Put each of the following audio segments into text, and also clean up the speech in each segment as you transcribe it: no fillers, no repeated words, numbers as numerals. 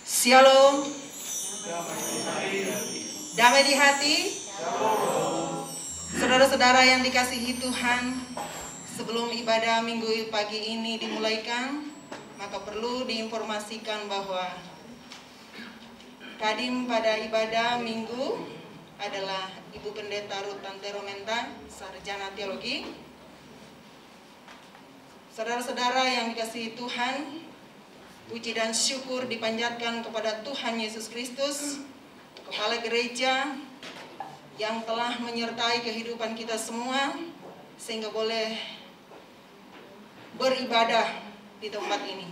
Shalom. Damai di hati. Saudara-saudara yang dikasihi Tuhan, sebelum ibadah minggu pagi ini dimulaikan, maka perlu diinformasikan bahwa kadim pada ibadah minggu adalah Ibu Pendeta Ruth Tante Romenta, Sarjana Teologi. Saudara-saudara yang dikasihi Tuhan, puji dan syukur dipanjatkan kepada Tuhan Yesus Kristus, Kepala Gereja, yang telah menyertai kehidupan kita semua, sehingga boleh beribadah di tempat ini.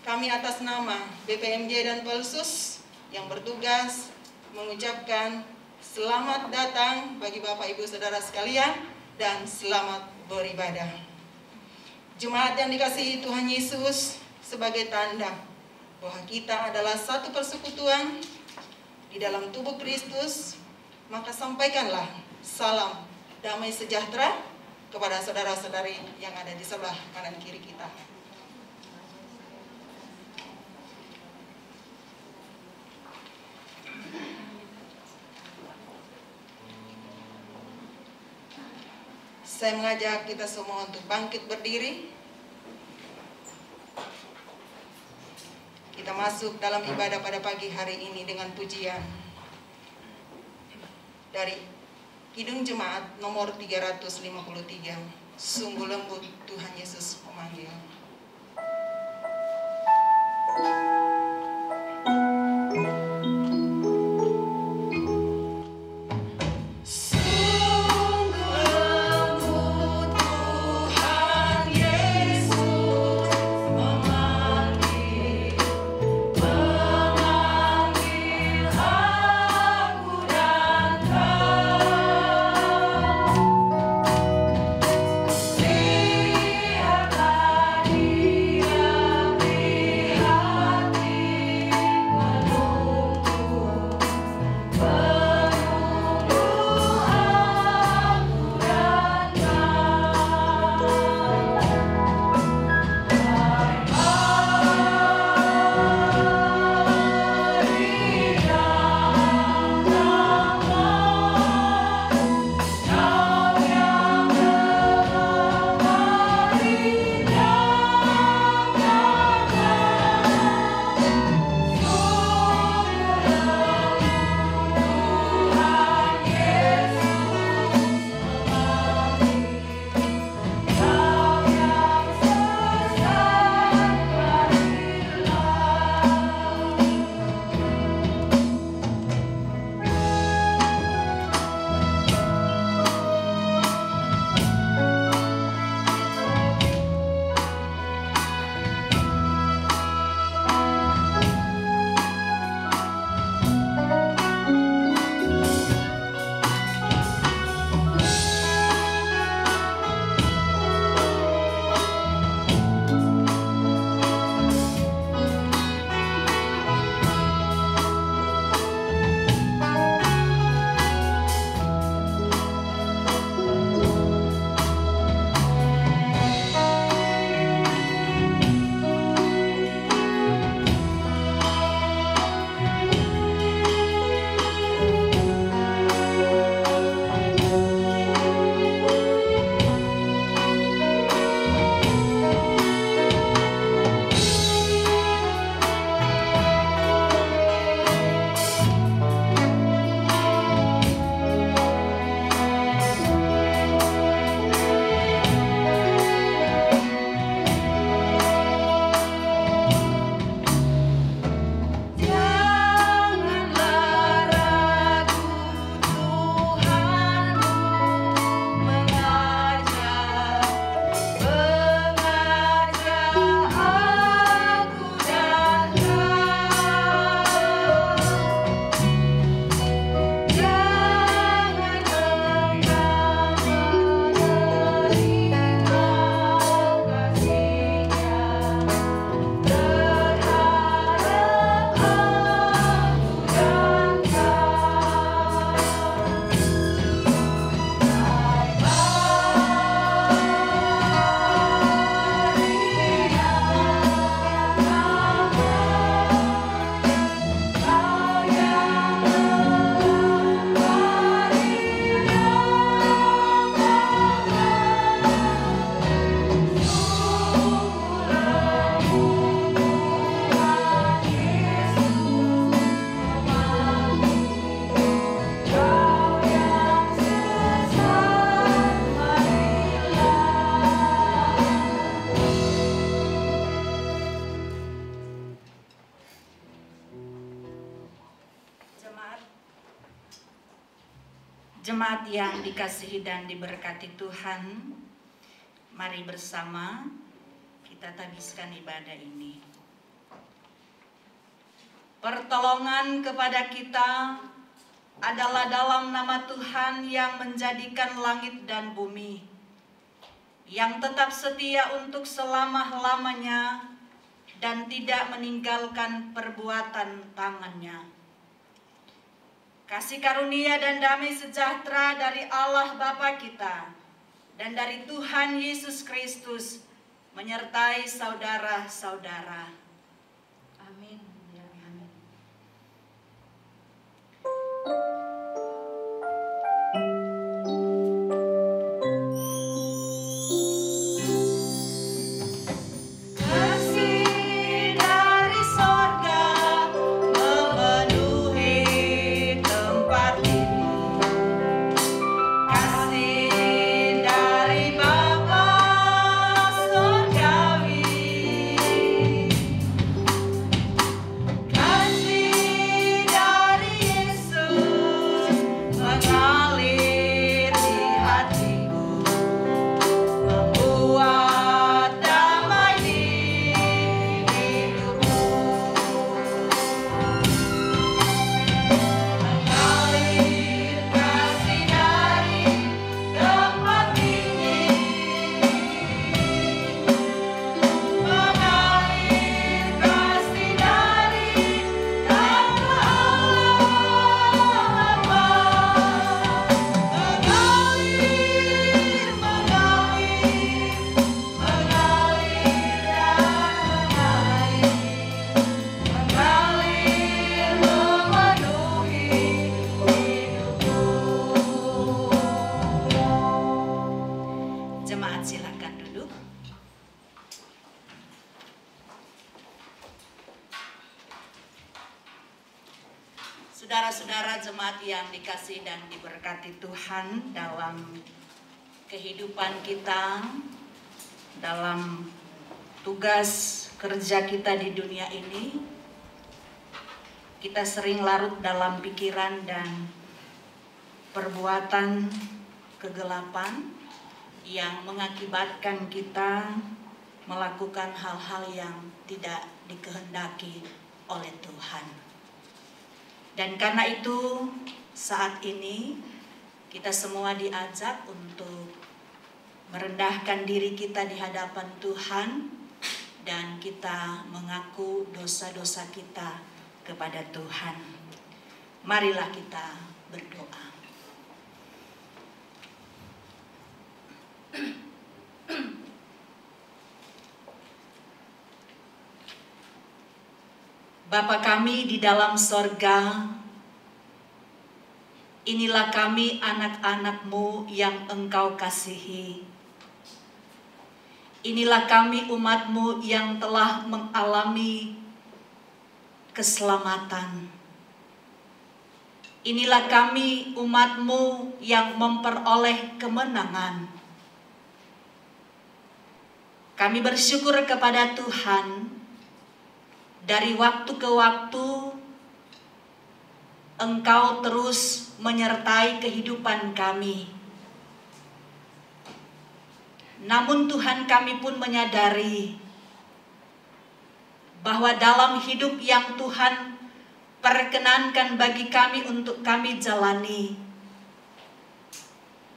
Kami atas nama BPMJ dan Pelsus yang bertugas mengucapkan selamat datang bagi Bapak Ibu Saudara sekalian dan selamat beribadah. Jemaat yang dikasihi Tuhan Yesus, sebagai tanda bahwa kita adalah satu persekutuan di dalam tubuh Kristus, maka sampaikanlah salam damai sejahtera kepada saudara-saudari yang ada di sebelah kanan kiri kita. Saya mengajak kita semua untuk bangkit berdiri. Kita masuk dalam ibadah pada pagi hari ini dengan pujian dari Kidung Jemaat nomor 353. Sungguh lembut Tuhan Yesus memanggil. Lihat Jemaat yang dikasihi dan diberkati Tuhan, mari bersama kita tabiskan ibadah ini. Pertolongan kepada kita adalah dalam nama Tuhan yang menjadikan langit dan bumi, yang tetap setia untuk selama-lamanya dan tidak meninggalkan perbuatan tangannya. Kasih karunia dan damai sejahtera dari Allah Bapa kita dan dari Tuhan Yesus Kristus menyertai saudara-saudara. Amin. Amin. Saudara-saudara jemaat yang dikasihi dan diberkati Tuhan, dalam kehidupan kita, dalam tugas kerja kita di dunia ini, kita sering larut dalam pikiran dan perbuatan kegelapan yang mengakibatkan kita melakukan hal-hal yang tidak dikehendaki oleh Tuhan. Dan karena itu saat ini kita semua diajak untuk merendahkan diri kita di hadapan Tuhan dan kita mengaku dosa-dosa kita kepada Tuhan. Marilah kita berdoa. Bapa kami di dalam sorga, inilah kami anak-anak-Mu yang Engkau kasihi. Inilah kami umat-Mu yang telah mengalami keselamatan. Inilah kami umat-Mu yang memperoleh kemenangan. Kami bersyukur kepada Tuhan. Dari waktu ke waktu, Engkau terus menyertai kehidupan kami. Namun Tuhan, kami pun menyadari bahwa dalam hidup yang Tuhan perkenankan bagi kami untuk kami jalani,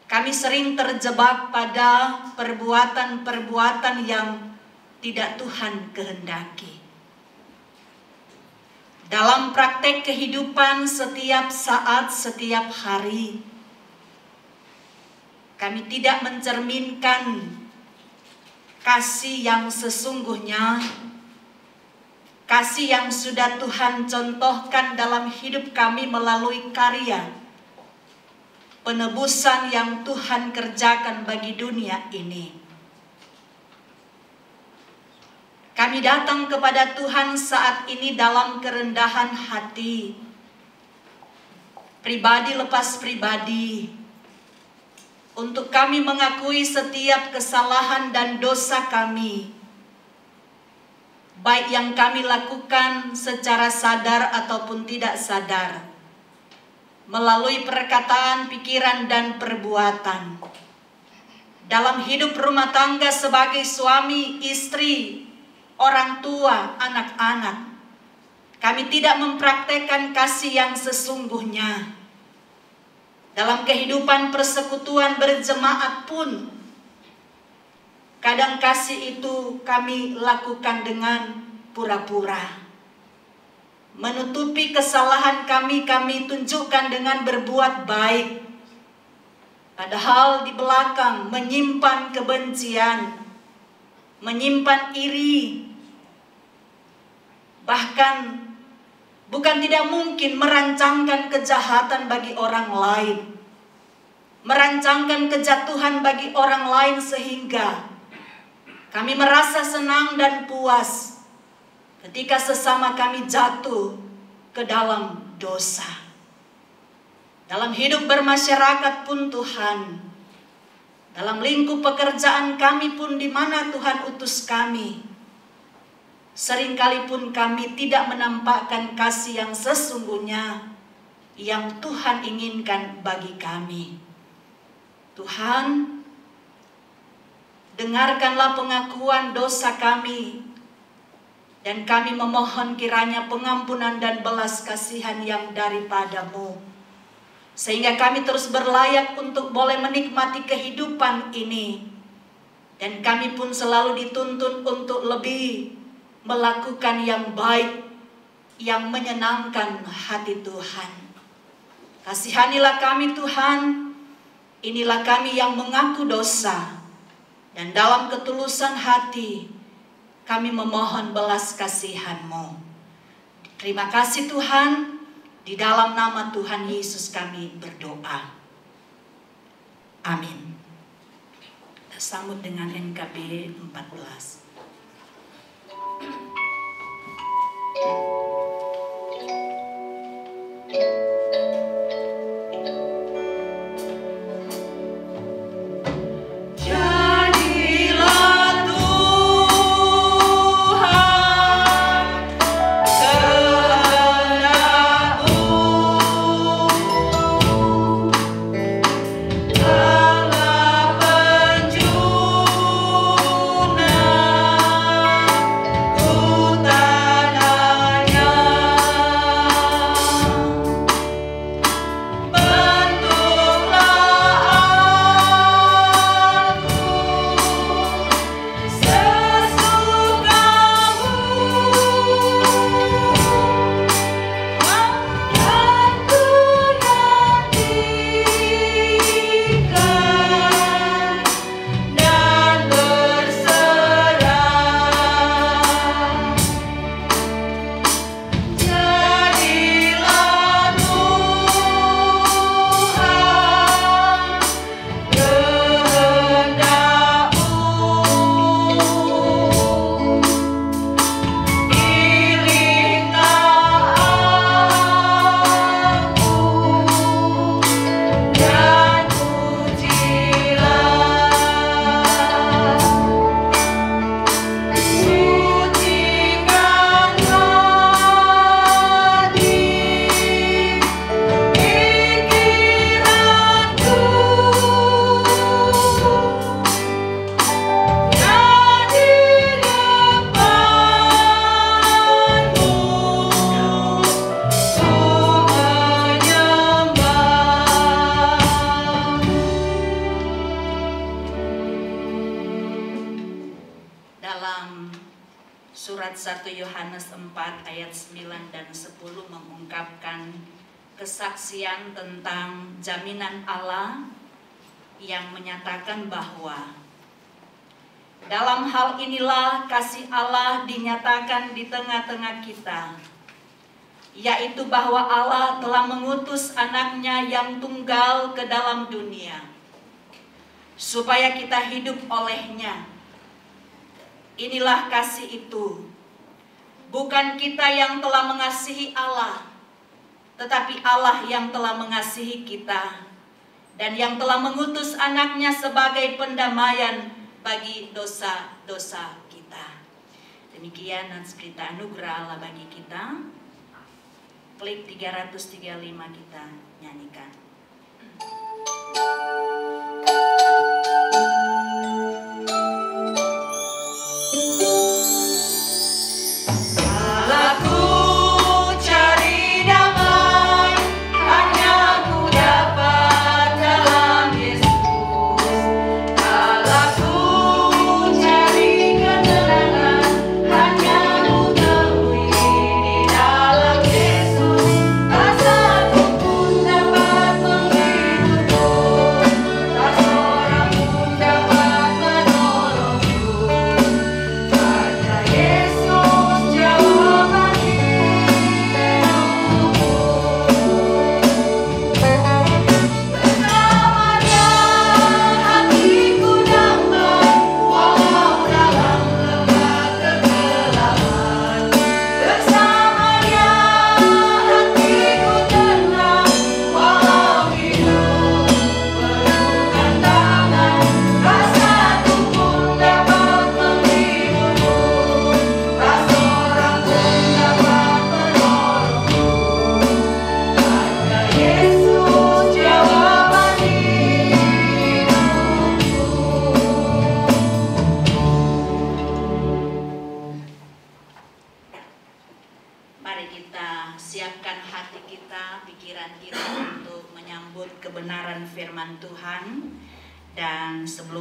kami sering terjebak pada perbuatan-perbuatan yang tidak Tuhan kehendaki. Dalam praktek kehidupan setiap saat, setiap hari, kami tidak mencerminkan kasih yang sesungguhnya, kasih yang sudah Tuhan contohkan dalam hidup kami melalui karya penebusan yang Tuhan kerjakan bagi dunia ini. Kami datang kepada Tuhan saat ini dalam kerendahan hati, pribadi lepas pribadi, untuk kami mengakui setiap kesalahan dan dosa kami, baik yang kami lakukan secara sadar ataupun tidak sadar. melalui perkataan, pikiran, dan perbuatan. Dalam hidup rumah tangga sebagai suami, istri, orang tua, anak-anak, kami tidak mempraktekkan kasih yang sesungguhnya. Dalam kehidupan persekutuan berjemaat pun, kadang kasih itu kami lakukan dengan pura-pura. Menutupi kesalahan kami tunjukkan dengan berbuat baik. Padahal di belakang menyimpan kebencian, menyimpan iri. Bahkan bukan tidak mungkin merancangkan kejahatan bagi orang lain, merancangkan kejatuhan bagi orang lain sehingga kami merasa senang dan puas ketika sesama kami jatuh ke dalam dosa. Dalam hidup bermasyarakat pun Tuhan, dalam lingkup pekerjaan kami pun di mana Tuhan utus kami, seringkali pun kami tidak menampakkan kasih yang sesungguhnya yang Tuhan inginkan bagi kami. Tuhan, dengarkanlah pengakuan dosa kami, dan kami memohon kiranya pengampunan dan belas kasihan yang daripada-Mu, sehingga kami terus berlayak untuk boleh menikmati kehidupan ini. Dan kami pun selalu dituntun untuk lebih melakukan yang baik, yang menyenangkan hati Tuhan. Kasihanilah kami Tuhan, inilah kami yang mengaku dosa, dan dalam ketulusan hati kami memohon belas kasihan-Mu. Terima kasih Tuhan, di dalam nama Tuhan Yesus kami berdoa. Amin. Kita sambut dengan NKB 14. Surat 1 Yohanes 4 ayat 9 dan 10 mengungkapkan kesaksian tentang jaminan Allah yang menyatakan bahwa dalam hal inilah kasih Allah dinyatakan di tengah-tengah kita, yaitu bahwa Allah telah mengutus anaknya yang tunggal ke dalam dunia, supaya kita hidup olehnya. Inilah kasih itu, bukan kita yang telah mengasihi Allah, tetapi Allah yang telah mengasihi kita, dan yang telah mengutus anaknya sebagai pendamaian bagi dosa-dosa kita. Demikian cerita anugerah Allah bagi kita. Klik 335 kita nyanyikan.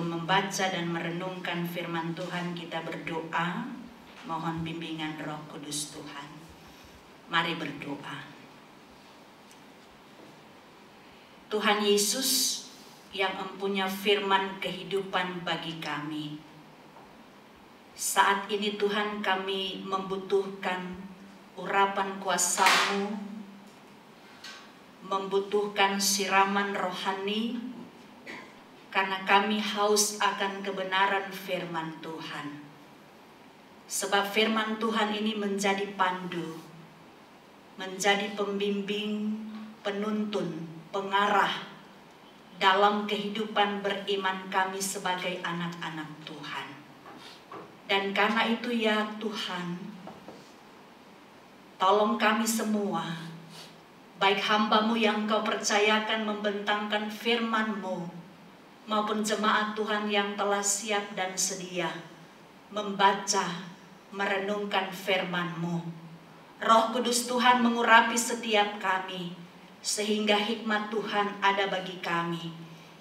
Membaca dan merenungkan firman Tuhan, kita berdoa mohon bimbingan Roh Kudus Tuhan. Mari berdoa. Tuhan Yesus yang empunya firman kehidupan bagi kami, saat ini Tuhan kami membutuhkan urapan kuasa-Mu, membutuhkan siraman rohani, karena kami haus akan kebenaran firman Tuhan. Sebab firman Tuhan ini menjadi pandu, menjadi pembimbing, penuntun, pengarah dalam kehidupan beriman kami sebagai anak-anak Tuhan. Dan karena itu ya Tuhan, tolong kami semua, baik hamba-Mu yang Kau percayakan membentangkan firman-Mu, maupun jemaat Tuhan yang telah siap dan sedia membaca, merenungkan firman-Mu. Roh Kudus Tuhan mengurapi setiap kami, sehingga hikmat Tuhan ada bagi kami.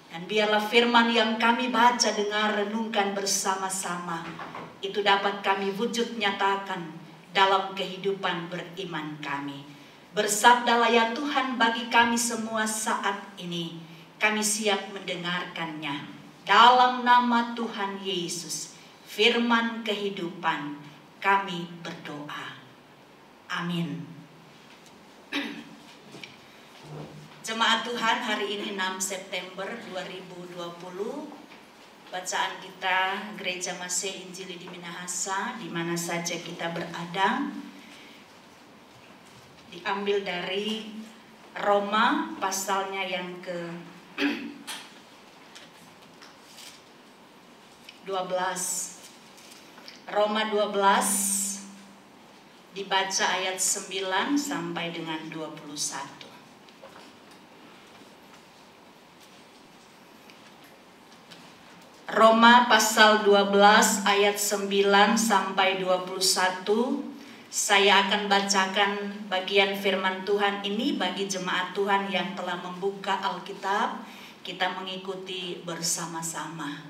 Dan biarlah firman yang kami baca, dengar, renungkan bersama-sama, itu dapat kami wujud nyatakan dalam kehidupan beriman kami. Bersabdalah ya Tuhan bagi kami semua saat ini. Kami siap mendengarkannya. Dalam nama Tuhan Yesus, firman kehidupan, kami berdoa. Amin. Jemaat Tuhan, hari ini 6 September 2020. Bacaan kita Gereja Masih Injili di Minahasa, di mana saja kita berada, diambil dari Roma pasalnya yang ke 12. Roma 12 dibaca ayat 9 sampai dengan 21. Roma pasal 12 ayat 9 sampai 21. Saya akan bacakan bagian firman Tuhan ini bagi jemaat Tuhan yang telah membuka Alkitab. Kita mengikuti bersama-sama.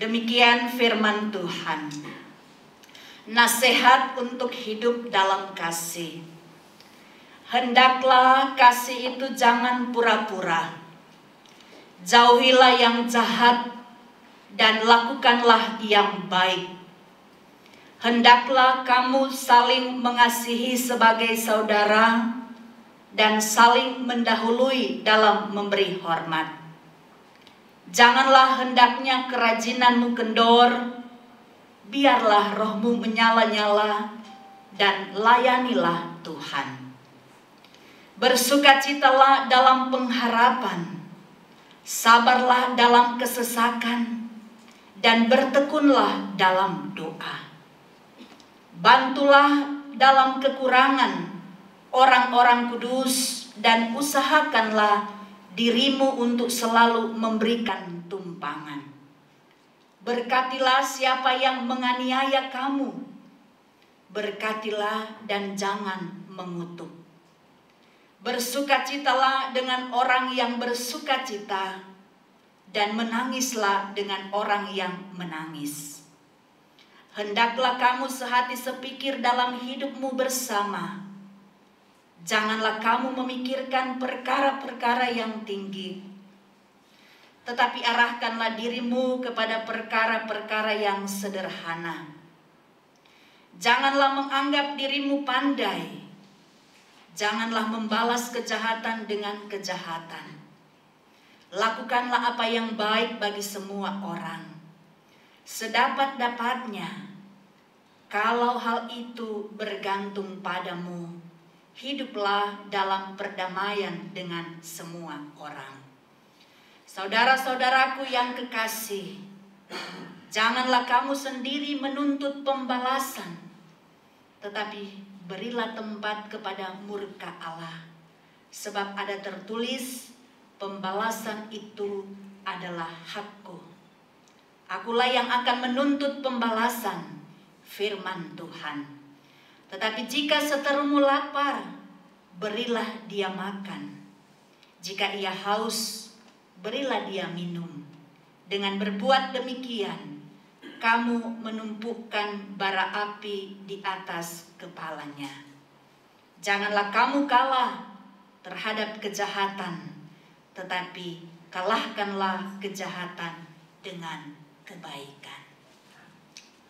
Demikian firman Tuhan. Nasihat untuk hidup dalam kasih. Hendaklah kasih itu jangan pura-pura. Jauhilah yang jahat dan lakukanlah yang baik. Hendaklah kamu saling mengasihi sebagai saudara dan saling mendahului dalam memberi hormat. Janganlah hendaknya kerajinanmu kendor, biarlah rohmu menyala-nyala dan layanilah Tuhan. Bersukacitalah dalam pengharapan, sabarlah dalam kesesakan, dan bertekunlah dalam doa. Bantulah dalam kekurangan orang-orang kudus dan usahakanlah dirimu untuk selalu memberikan tumpangan. Berkatilah siapa yang menganiaya kamu, berkatilah dan jangan mengutuk. Bersukacitalah dengan orang yang bersukacita, dan menangislah dengan orang yang menangis. Hendaklah kamu sehati sepikir dalam hidupmu bersama. Janganlah kamu memikirkan perkara-perkara yang tinggi, tetapi arahkanlah dirimu kepada perkara-perkara yang sederhana. Janganlah menganggap dirimu pandai. Janganlah membalas kejahatan dengan kejahatan. Lakukanlah apa yang baik bagi semua orang, sedapat-dapatnya. Kalau hal itu bergantung padamu, hiduplah dalam perdamaian dengan semua orang. Saudara-saudaraku yang kekasih, janganlah kamu sendiri menuntut pembalasan, tetapi berilah tempat kepada murka Allah. Sebab ada tertulis, pembalasan itu adalah hakku. Akulah yang akan menuntut pembalasan, firman Tuhan. Tetapi jika seterumu lapar, berilah dia makan. Jika ia haus, berilah dia minum. Dengan berbuat demikian, kamu menumpukan bara api di atas kepalanya. Janganlah kamu kalah terhadap kejahatan, tetapi kalahkanlah kejahatan dengan kebaikan.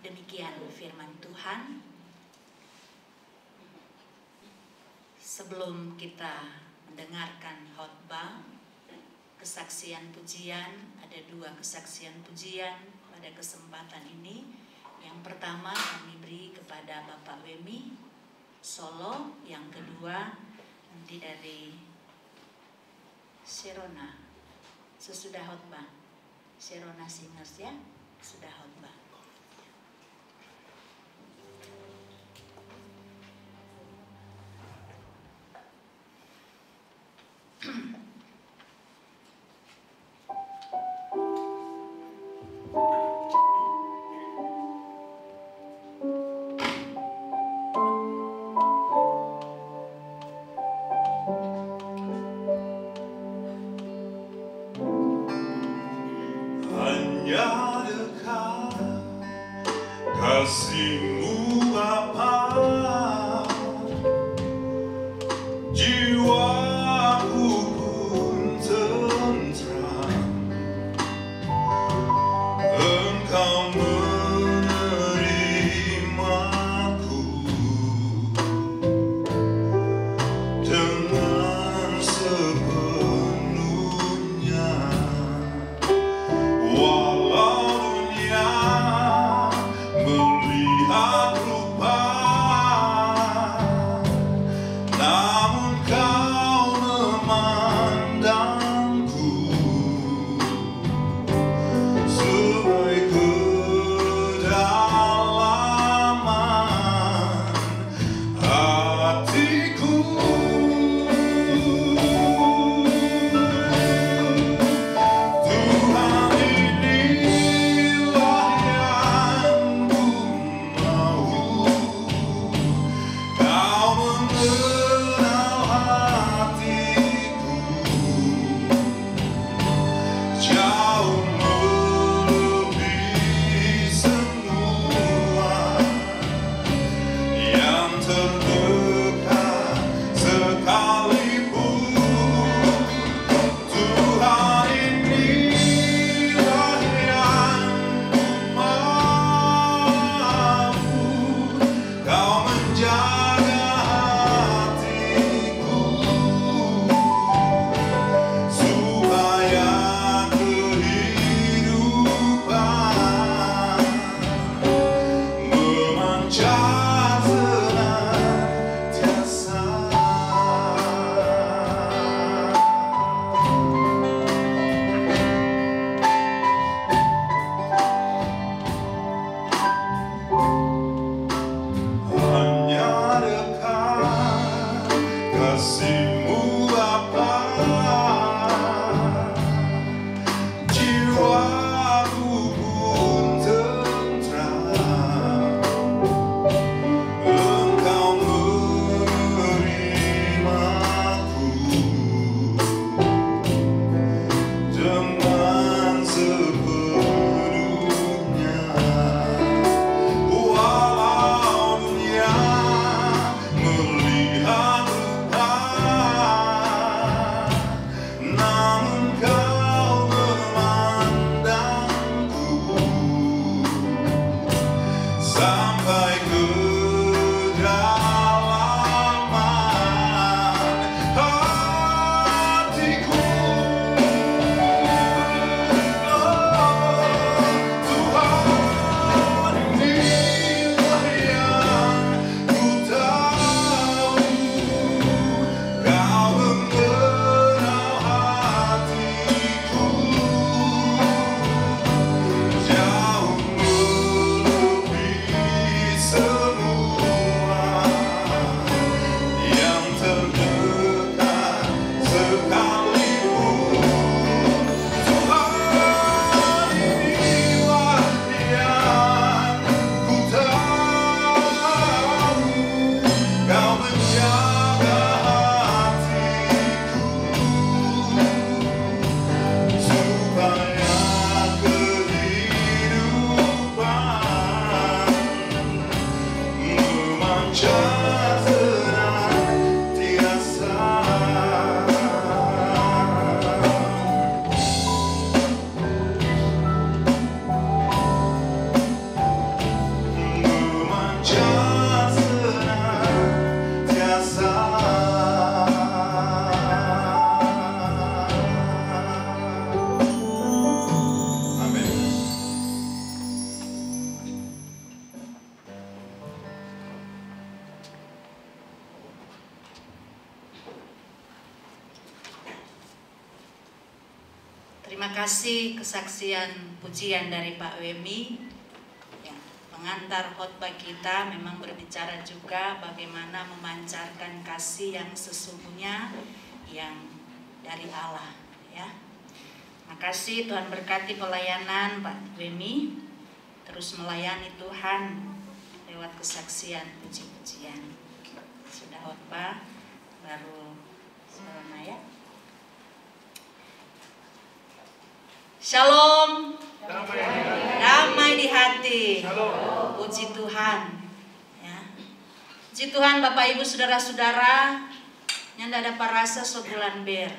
Demikian firman Tuhan. Sebelum kita mendengarkan khotbah, kesaksian pujian, ada 2 kesaksian pujian pada kesempatan ini. Yang pertama kami beri kepada Bapak Wemi Solo, yang kedua nanti dari Sherona sesudah khotbah. Sherona Singers ya, sudah khotbah. Hanya dekat kasih-Mu Bapa, jiwaku pun tentram. Engkau menerimaku dengan sepenuhnya. Walau dunia melihat rupa, namun Kau memandangku sebagai kedalaman hatiku. Tuhan, inilah yang ku mau. Kau mengenal hatiku jauh melebihi semua yang terdekat sekalipun. Tuhan, inilah yang ku mampu. Kau menjaga hatiku supaya kehidupan memancar senantiasa. Hanya Terima kasih kesaksian pujian dari Pak Wemi. Ya, pengantar khotbah kita memang berbicara juga bagaimana memancarkan kasih yang sesungguhnya yang dari Allah. Ya, makasih Tuhan berkati pelayanan Pak Wemi, terus melayani Tuhan lewat kesaksian puji-pujian. Sudah khotbah baru selama ya. Shalom, damai di hati. Shalom. Puji Tuhan. Ya. Puji Tuhan Bapak Ibu Saudara-saudara, yang ada parasa sebulan ber.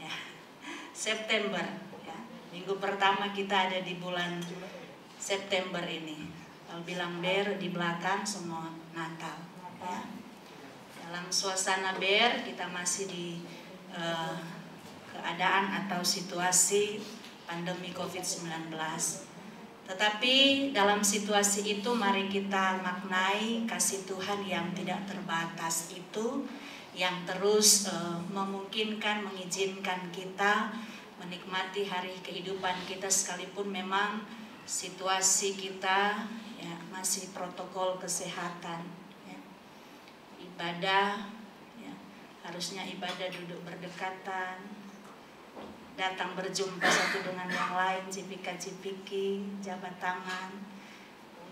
Ya. September. Ya. Minggu pertama kita ada di bulan September ini. Kalau bilang ber di belakang semua Natal. Ya. Dalam suasana ber kita masih di keadaan atau situasi pandemi COVID-19. Tetapi dalam situasi itu mari kita maknai kasih Tuhan yang tidak terbatas itu, yang terus memungkinkan, mengizinkan kita menikmati hari kehidupan kita sekalipun memang situasi kita ya masih protokol kesehatan. Ya. Ibadah ya, harusnya ibadah duduk berdekatan, datang berjumpa satu dengan yang lain, cipika-cipiki, jabat tangan.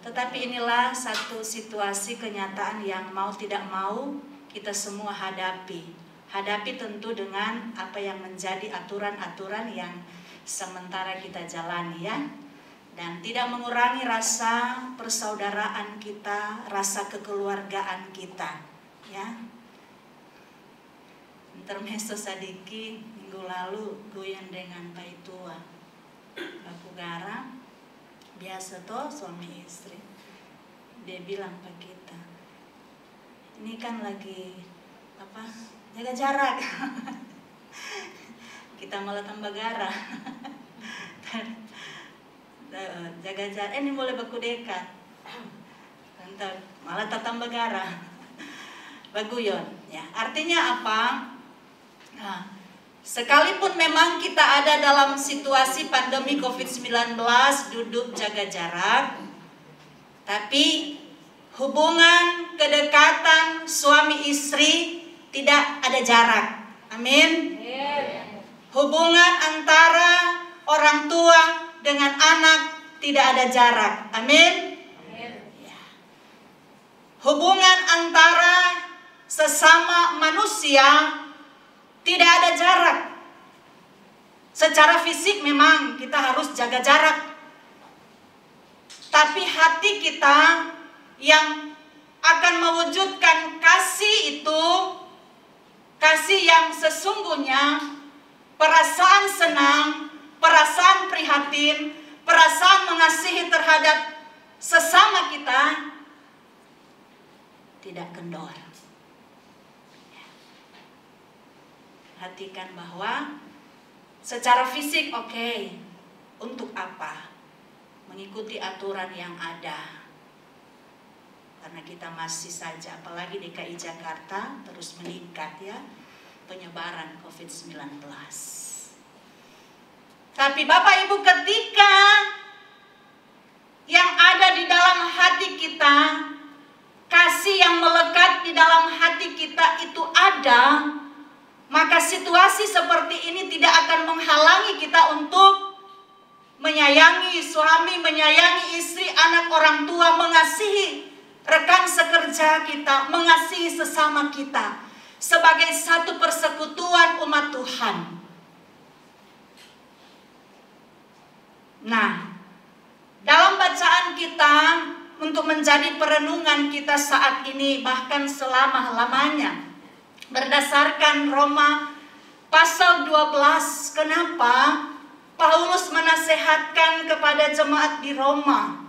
Tetapi inilah satu situasi kenyataan yang mau tidak mau kita semua hadapi. Hadapi tentu dengan apa yang menjadi aturan-aturan yang sementara kita jalani ya. Dan tidak mengurangi rasa persaudaraan kita, rasa kekeluargaan kita ya. Intermezzo sadiki minggu lalu goyang dengan bayi tua baku garam biasa toh suami istri. Dia bilang ke kita, ini kan lagi apa jaga jarak. Kita malah tambah garam. Jaga jarak ini boleh baku dekat, malah tambah garam. Baguyon ya, artinya apa? Nah, sekalipun memang kita ada dalam situasi pandemi COVID-19, duduk jaga jarak, tapi hubungan kedekatan suami istri tidak ada jarak. Amin. Hubungan antara orang tua dengan anak tidak ada jarak. Amin. Hubungan antara sesama manusia tidak ada jarak. Secara fisik memang kita harus jaga jarak. Tapi hati kita yang akan mewujudkan kasih itu, kasih yang sesungguhnya, perasaan senang, perasaan prihatin, perasaan mengasihi terhadap sesama kita, tidak kendor. Perhatikan bahwa secara fisik oke, untuk apa? Mengikuti aturan yang ada. Karena kita masih saja, apalagi DKI Jakarta terus meningkat ya, penyebaran COVID-19. Tapi Bapak Ibu, ketika yang ada di dalam hati kita, kasih yang melekat di dalam hati kita itu ada, maka situasi seperti ini tidak akan menghalangi kita untuk menyayangi suami, menyayangi istri, anak, orang tua, mengasihi rekan sekerja kita, mengasihi sesama kita sebagai satu persekutuan umat Tuhan. Nah, dalam bacaan kita untuk menjadi perenungan kita saat ini, bahkan selama-lamanya, berdasarkan Roma pasal 12, kenapa Paulus menasehatkan kepada jemaat di Roma?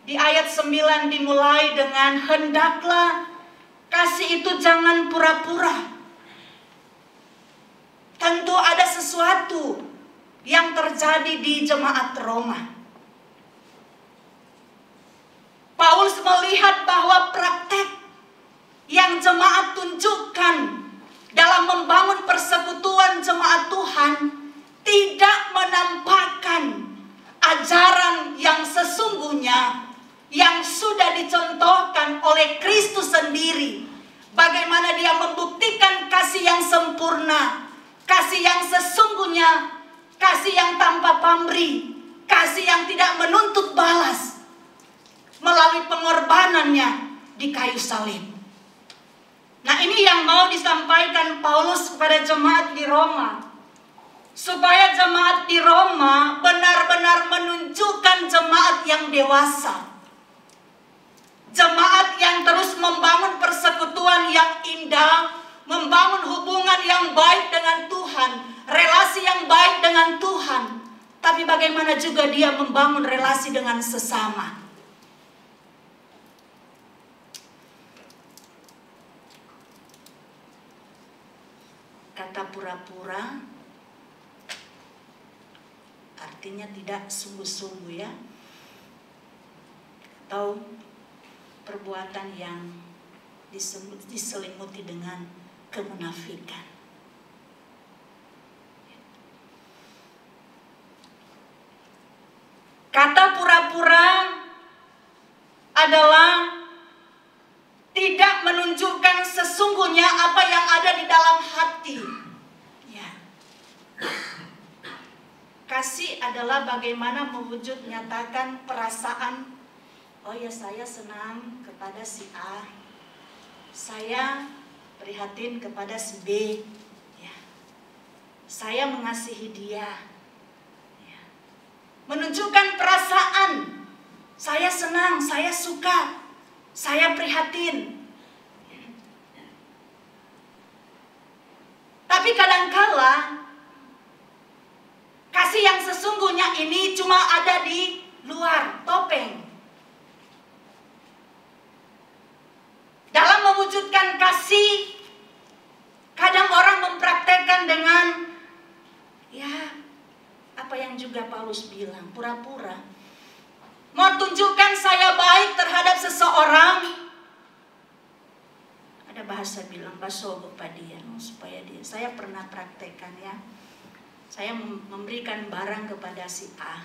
Di ayat 9 dimulai dengan, hendaklah kasih itu jangan pura-pura. Tentu ada sesuatu yang terjadi di jemaat Roma. Paulus melihat bahwa praktek yang jemaat tunjukkan dalam membangun persekutuan jemaat Tuhan tidak menampakkan ajaran yang sesungguhnya yang sudah dicontohkan oleh Kristus sendiri. Bagaimana dia membuktikan kasih yang sempurna, kasih yang sesungguhnya, kasih yang tanpa pamrih, kasih yang tidak menuntut balas, melalui pengorbanannya di kayu salib. Nah, ini yang mau disampaikan Paulus kepada jemaat di Roma. Supaya jemaat di Roma benar-benar menunjukkan jemaat yang dewasa. Jemaat yang terus membangun persekutuan yang indah, membangun hubungan yang baik dengan Tuhan, relasi yang baik dengan Tuhan. Tapi bagaimana juga dia membangun relasi dengan sesama. Kata pura-pura artinya tidak sungguh-sungguh ya, atau perbuatan yang diselimuti dengan kemunafikan. Kata pura-pura adalah tidak menunjukkan sesungguhnya apa yang ada di dalam hati. Ya. Kasih adalah bagaimana mewujud nyatakan perasaan, oh ya saya senang kepada si A, saya prihatin kepada si B, ya. Saya mengasihi dia. Ya. Menunjukkan perasaan, saya senang, saya suka, saya prihatin. Tapi kadangkala kasih yang sesungguhnya ini cuma ada di luar topeng. Dalam mewujudkan kasih, kadang orang mempraktekkan dengan ya apa yang juga Paulus bilang, pura-pura. Mau tunjukkan saya baik terhadap seseorang, ada bahasa bilang basogo padia, supaya dia. Saya pernah praktekkan ya. Saya memberikan barang kepada si A.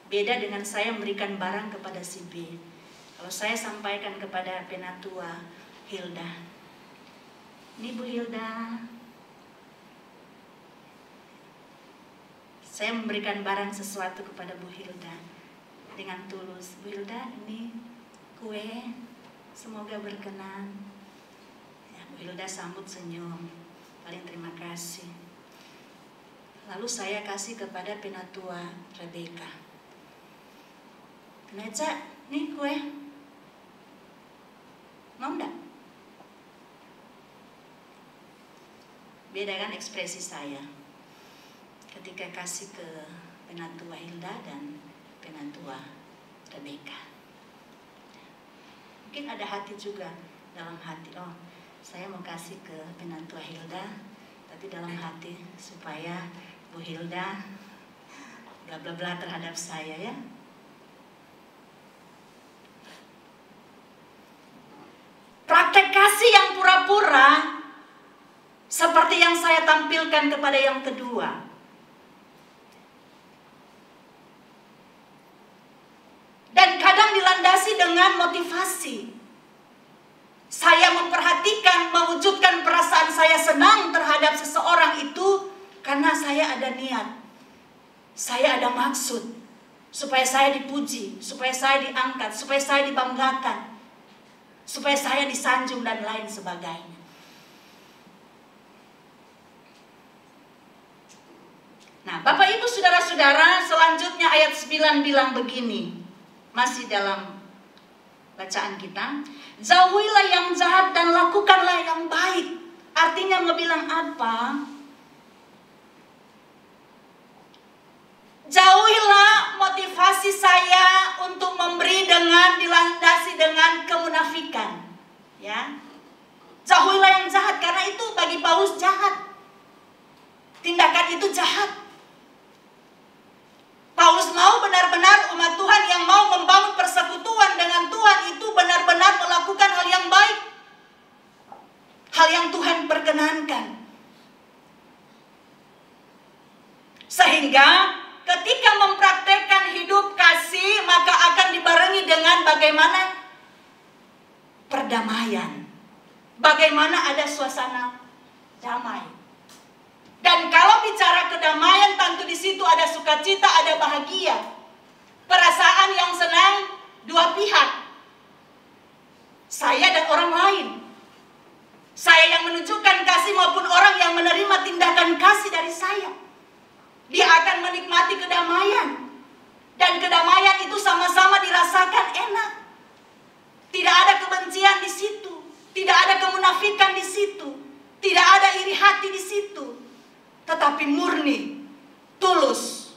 Beda dengan saya memberikan barang kepada si B. Kalau saya sampaikan kepada Penatua Hilda, ini Bu Hilda, saya memberikan barang sesuatu kepada Bu Hilda dengan tulus. Bu Hilda, ini kue, semoga berkenan. Ya, Bu Hilda sambut senyum, paling terima kasih. Lalu saya kasih kepada Penatua Rebecca. Neca, nih kue, mau enggak? Beda kan ekspresi saya ketika kasih ke Penatua Hilda dan Penatua Rebecca. Mungkin ada hati juga dalam hati, oh saya mau kasih ke penantua Hilda, tapi dalam hati supaya Bu Hilda bla bla bla terhadap saya ya. Praktek kasih yang pura-pura seperti yang saya tampilkan kepada yang kedua. Dan kadang dilandasi dengan motivasi. Saya memperhatikan, mewujudkan perasaan saya senang terhadap seseorang itu karena saya ada niat. Saya ada maksud supaya saya dipuji, supaya saya diangkat, supaya saya dibanggakan, supaya saya disanjung dan lain sebagainya. Nah, Bapak Ibu Saudara-saudara, selanjutnya ayat 9 bilang begini. Masih dalam bacaan kita. Jauhilah yang jahat dan lakukanlah yang baik. Artinya mau bilang apa? Jauhilah motivasi saya untuk memberi dengan dilandasi dengan kemunafikan. Ya. Jauhilah yang jahat karena itu bagi Paulus jahat. Tindakan itu jahat. Paulus mau benar-benar umat Tuhan yang mau membangun persekutuan dengan Tuhan itu benar-benar melakukan hal yang baik. Hal yang Tuhan perkenankan. Sehingga ketika mempraktekkan hidup kasih, maka akan dibarengi dengan bagaimana perdamaian. Bagaimana ada suasana damai. Dan kalau bicara kedamaian, tentu di situ ada sukacita, ada bahagia. Perasaan yang senang dua pihak. Saya dan orang lain. Saya yang menunjukkan kasih maupun orang yang menerima tindakan kasih dari saya. Dia akan menikmati kedamaian. Dan kedamaian itu sama-sama dirasakan enak. Tidak ada kebencian di situ. Tidak ada kemunafikan di situ. Tidak ada iri hati di situ. Tetapi murni, tulus.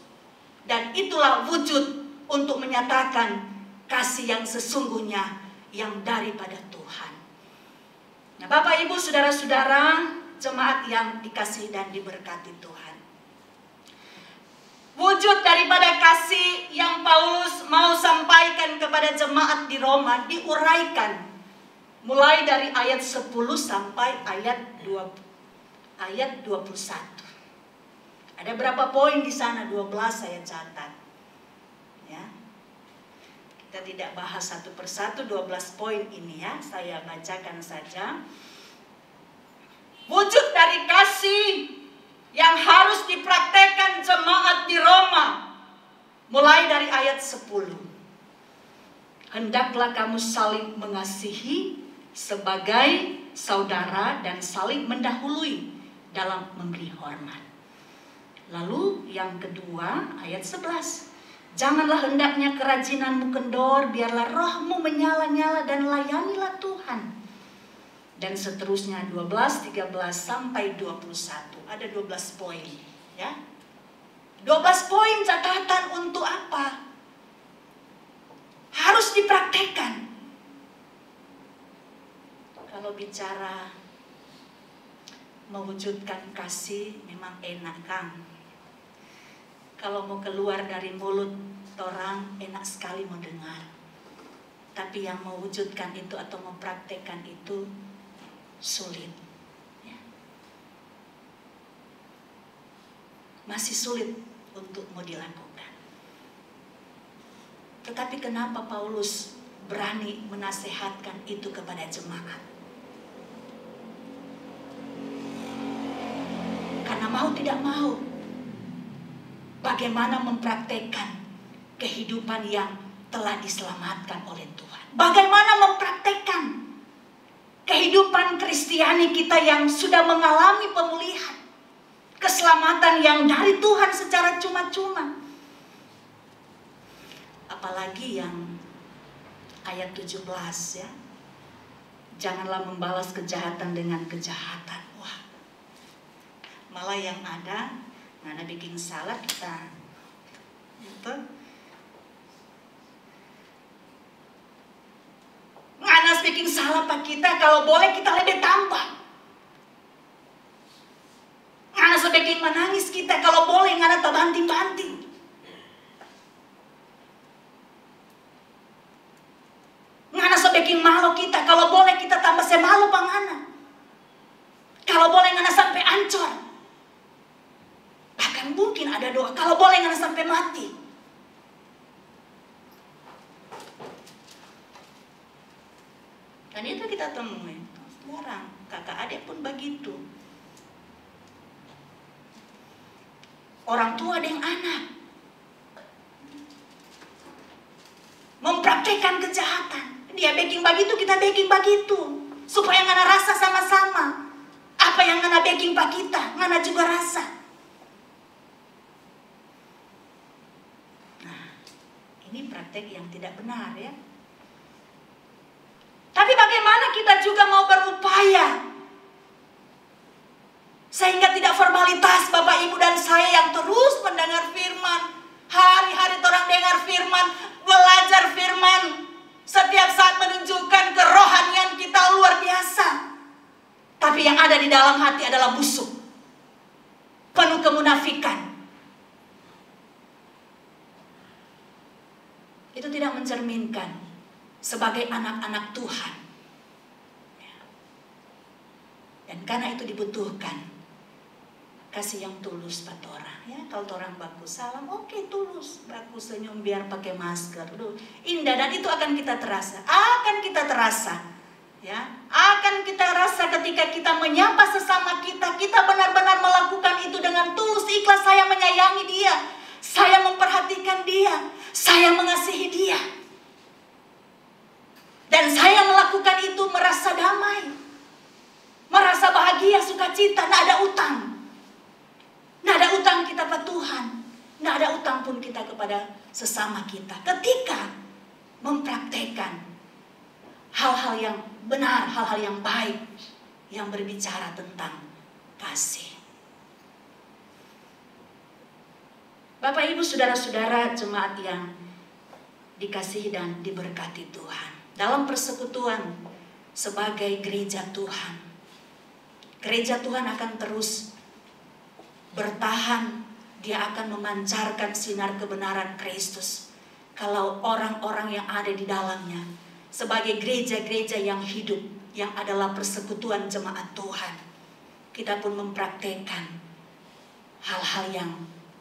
Dan itulah wujud untuk menyatakan kasih yang sesungguhnya yang daripada Tuhan. Nah, Bapak Ibu Saudara-saudara, jemaat yang dikasihi dan diberkati Tuhan. Wujud daripada kasih yang Paulus mau sampaikan kepada jemaat di Roma diuraikan mulai dari ayat 10 sampai ayat 21. Ada berapa poin di sana? 12 saya catat. Ya. Kita tidak bahas satu persatu 12 poin ini ya. Saya bacakan saja. Wujud dari kasih yang harus dipraktekkan jemaat di Roma. Mulai dari ayat 10. Hendaklah kamu saling mengasihi sebagai saudara dan saling mendahului dalam memberi hormat. Lalu yang kedua ayat 11. Janganlah hendaknya kerajinanmu kendor, biarlah rohmu menyala-nyala dan layanilah Tuhan. Dan seterusnya 12, 13 sampai 21. Ada 12 poin, ya. 12 poin catatan untuk apa? Harus dipraktekkan. Kalau bicara mewujudkan kasih memang enak, Kang. Kalau mau keluar dari mulut orang enak sekali mendengar. Tapi yang mewujudkan itu atau mempraktekkan itu sulit. Ya. Masih sulit untuk mau dilakukan. Tetapi kenapa Paulus berani menasehatkan itu kepada jemaat? Karena mau tidak mau, bagaimana mempraktekkan kehidupan yang telah diselamatkan oleh Tuhan. Bagaimana mempraktekkan kehidupan Kristiani kita yang sudah mengalami pemulihan. Keselamatan yang dari Tuhan secara cuma-cuma. Apalagi yang ayat 17 ya. Janganlah membalas kejahatan dengan kejahatan. Wah, malah yang ada, mana bikin salah kita. Itu. Ngana bikin salah pak kita, kalau boleh kita lebih tambah. Ngana sebagian menangis kita, kalau boleh ngana tak banting-banting. Ngana sebagian malu kita, kalau boleh kita tambah semalu pangana. Kalau boleh ngana sampai ancur. Bahkan mungkin ada doa, kalau boleh ngana sampai mati. Dan itu kita temui. Sekarang kakak adik pun begitu. Orang tua dengan anak mempraktekkan kejahatan. Dia baking begitu, kita baking begitu. Supaya ngana rasa sama-sama. Apa yang ngana baking pak kita, ngana juga rasa. Nah, ini praktek yang tidak benar ya. Tapi bagaimana kita juga mau berupaya sehingga tidak formalitas Bapak Ibu dan saya yang terus mendengar firman. Hari-hari orang dengar firman, belajar firman. Setiap saat menunjukkan kerohanian kita luar biasa. Tapi yang ada di dalam hati adalah busuk, penuh kemunafikan. Itu tidak mencerminkan sebagai anak-anak Tuhan. Dan karena itu dibutuhkan kasih yang tulus pada orang ya. Kalau orang baku salam, oke, tulus, baku senyum biar pakai masker. Duh, indah, dan itu akan kita terasa. Ya, akan kita rasa ketika kita menyapa sesama kita, kita benar-benar melakukan itu dengan tulus, ikhlas. Saya menyayangi dia, saya memperhatikan dia, saya mengasihi dia. Dan saya melakukan itu merasa damai, merasa bahagia, sukacita, tidak ada utang. Tidak ada utang kita pada Tuhan, tidak ada utang pun kita kepada sesama kita. Ketika mempraktekkan hal-hal yang benar, hal-hal yang baik, yang berbicara tentang kasih. Bapak Ibu saudara-saudara jemaat yang dikasihi dan diberkati Tuhan. Dalam persekutuan sebagai gereja Tuhan, gereja Tuhan akan terus bertahan. Dia akan memancarkan sinar kebenaran Kristus kalau orang-orang yang ada di dalamnya sebagai gereja-gereja yang hidup, yang adalah persekutuan jemaat Tuhan, kita pun mempraktekkan hal-hal yang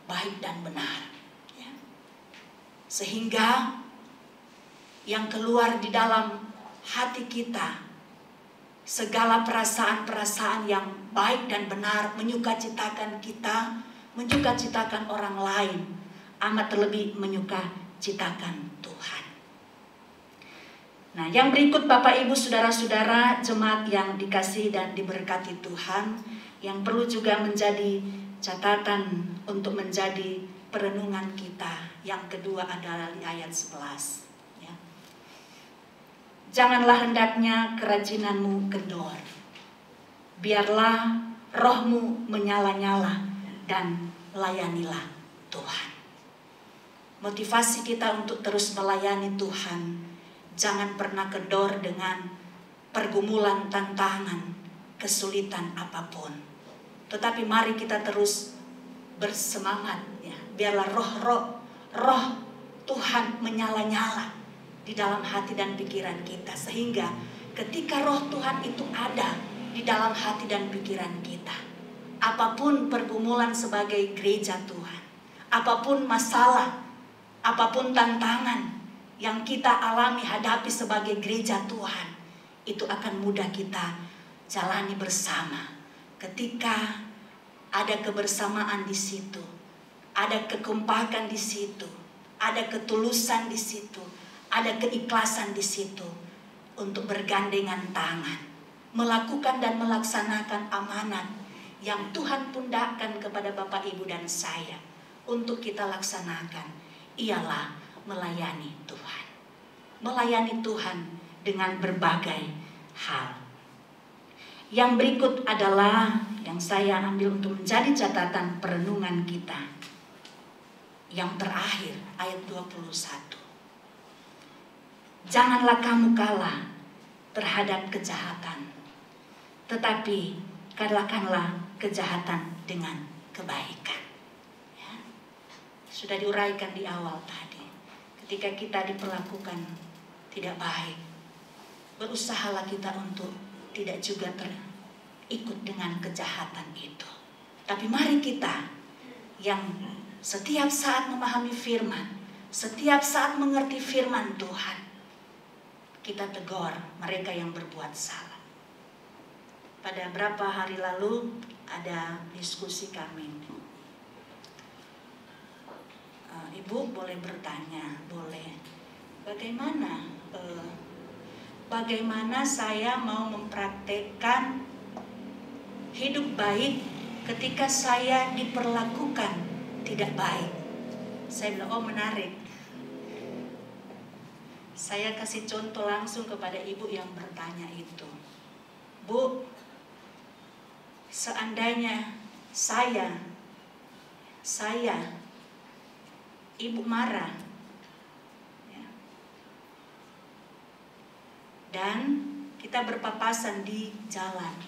baik dan benar ya. Sehingga yang keluar di dalam hati kita, segala perasaan-perasaan yang baik dan benar, menyukacitakan kita, menyukacitakan orang lain, amat terlebih menyukacitakan Tuhan. Nah, yang berikut Bapak Ibu saudara-saudara jemaat yang dikasihi dan diberkati Tuhan, yang perlu juga menjadi catatan untuk menjadi perenungan kita. Yang kedua adalah di ayat 11 ya. Janganlah hendaknya kerajinanmu kendor, biarlah rohmu menyala-nyala dan layanilah Tuhan. Motivasi kita untuk terus melayani Tuhan, jangan pernah kendor dengan pergumulan, tantangan, kesulitan apapun. Tetapi mari kita terus bersemangat ya. Biarlah roh Tuhan menyala-nyala di dalam hati dan pikiran kita, sehingga ketika roh Tuhan itu ada di dalam hati dan pikiran kita, apapun pergumulan sebagai gereja Tuhan, apapun masalah, apapun tantangan yang kita alami hadapi sebagai gereja Tuhan, itu akan mudah kita jalani bersama. Ketika ada kebersamaan di situ, ada kekompakan di situ, ada ketulusan di situ, ada keikhlasan di situ untuk bergandengan tangan, melakukan dan melaksanakan amanat yang Tuhan pundakkan kepada Bapak Ibu dan saya untuk kita laksanakan, ialah melayani Tuhan. Melayani Tuhan dengan berbagai hal. Yang berikut adalah yang saya ambil untuk menjadi catatan perenungan kita. Yang terakhir, ayat 21. Janganlah kamu kalah terhadap kejahatan. Tetapi kalahkanlah kejahatan dengan kebaikan. Ya. Sudah diuraikan di awal tadi. Ketika kita diperlakukan tidak baik, berusahalah kita untuk tidak juga terikut dengan kejahatan itu. Tapi mari kita yang setiap saat memahami firman, setiap saat mengerti firman Tuhan, kita tegur mereka yang berbuat salah. Pada beberapa hari lalu ada diskusi kami. Ibu boleh bertanya, boleh. Bagaimana saya mau mempraktekkan hidup baik ketika saya diperlakukan tidak baik? Saya bilang, oh menarik. Saya kasih contoh langsung kepada ibu yang bertanya itu. Bu, seandainya saya ibu marah, ya, dan kita berpapasan di jalan,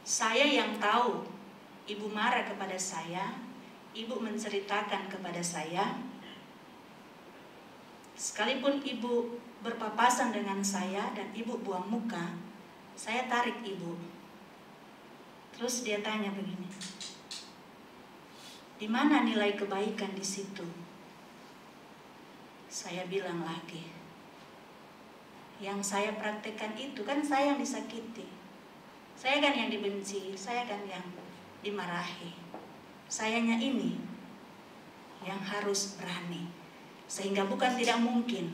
saya yang tahu ibu marah kepada saya, ibu menceritakan kepada saya, sekalipun ibu berpapasan dengan saya dan ibu buang muka, saya tarik ibu. Terus dia tanya begini, di mana nilai kebaikan di situ? Saya bilang lagi, yang saya praktekkan itu kan saya yang disakiti, saya kan yang dibenci, saya kan yang dimarahi. Sayanya ini yang harus berani, sehingga bukan tidak mungkin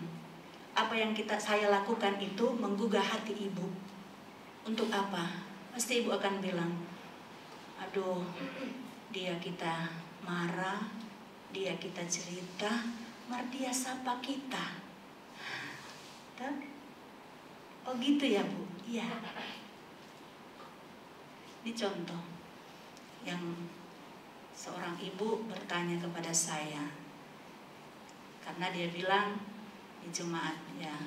apa yang saya lakukan itu menggugah hati ibu. Untuk apa? Pasti ibu akan bilang, aduh, dia kita marah, dia kita cerita, dia sapa kita. Oh gitu ya Bu? Iya. Ini contoh yang seorang ibu bertanya kepada saya, karena dia bilang di jemaat ya,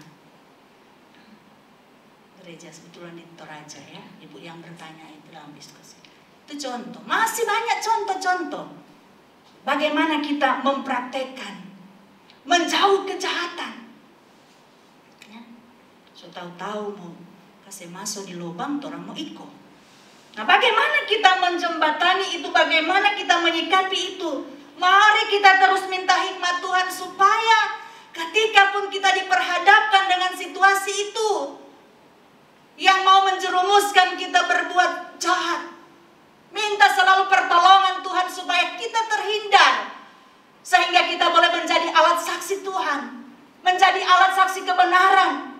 gereja sebetulnya di Toraja ya, ibu yang bertanya itu dalam diskusi. Itu contoh, masih banyak contoh-contoh bagaimana kita mempraktekkan menjauh kejahatan. Ya. So tahu-tahu mau kasih masuk di lubang, orang mau ikut. Nah, bagaimana kita menjembatani itu, bagaimana kita menyikapi itu? Mari kita terus minta hikmat Tuhan supaya ketika pun kita diperhadapkan dengan situasi itu yang mau menjerumuskan kita berbuat jahat, minta selalu pertolongan Tuhan supaya kita terhindar, sehingga kita boleh menjadi alat saksi Tuhan, menjadi alat saksi kebenaran,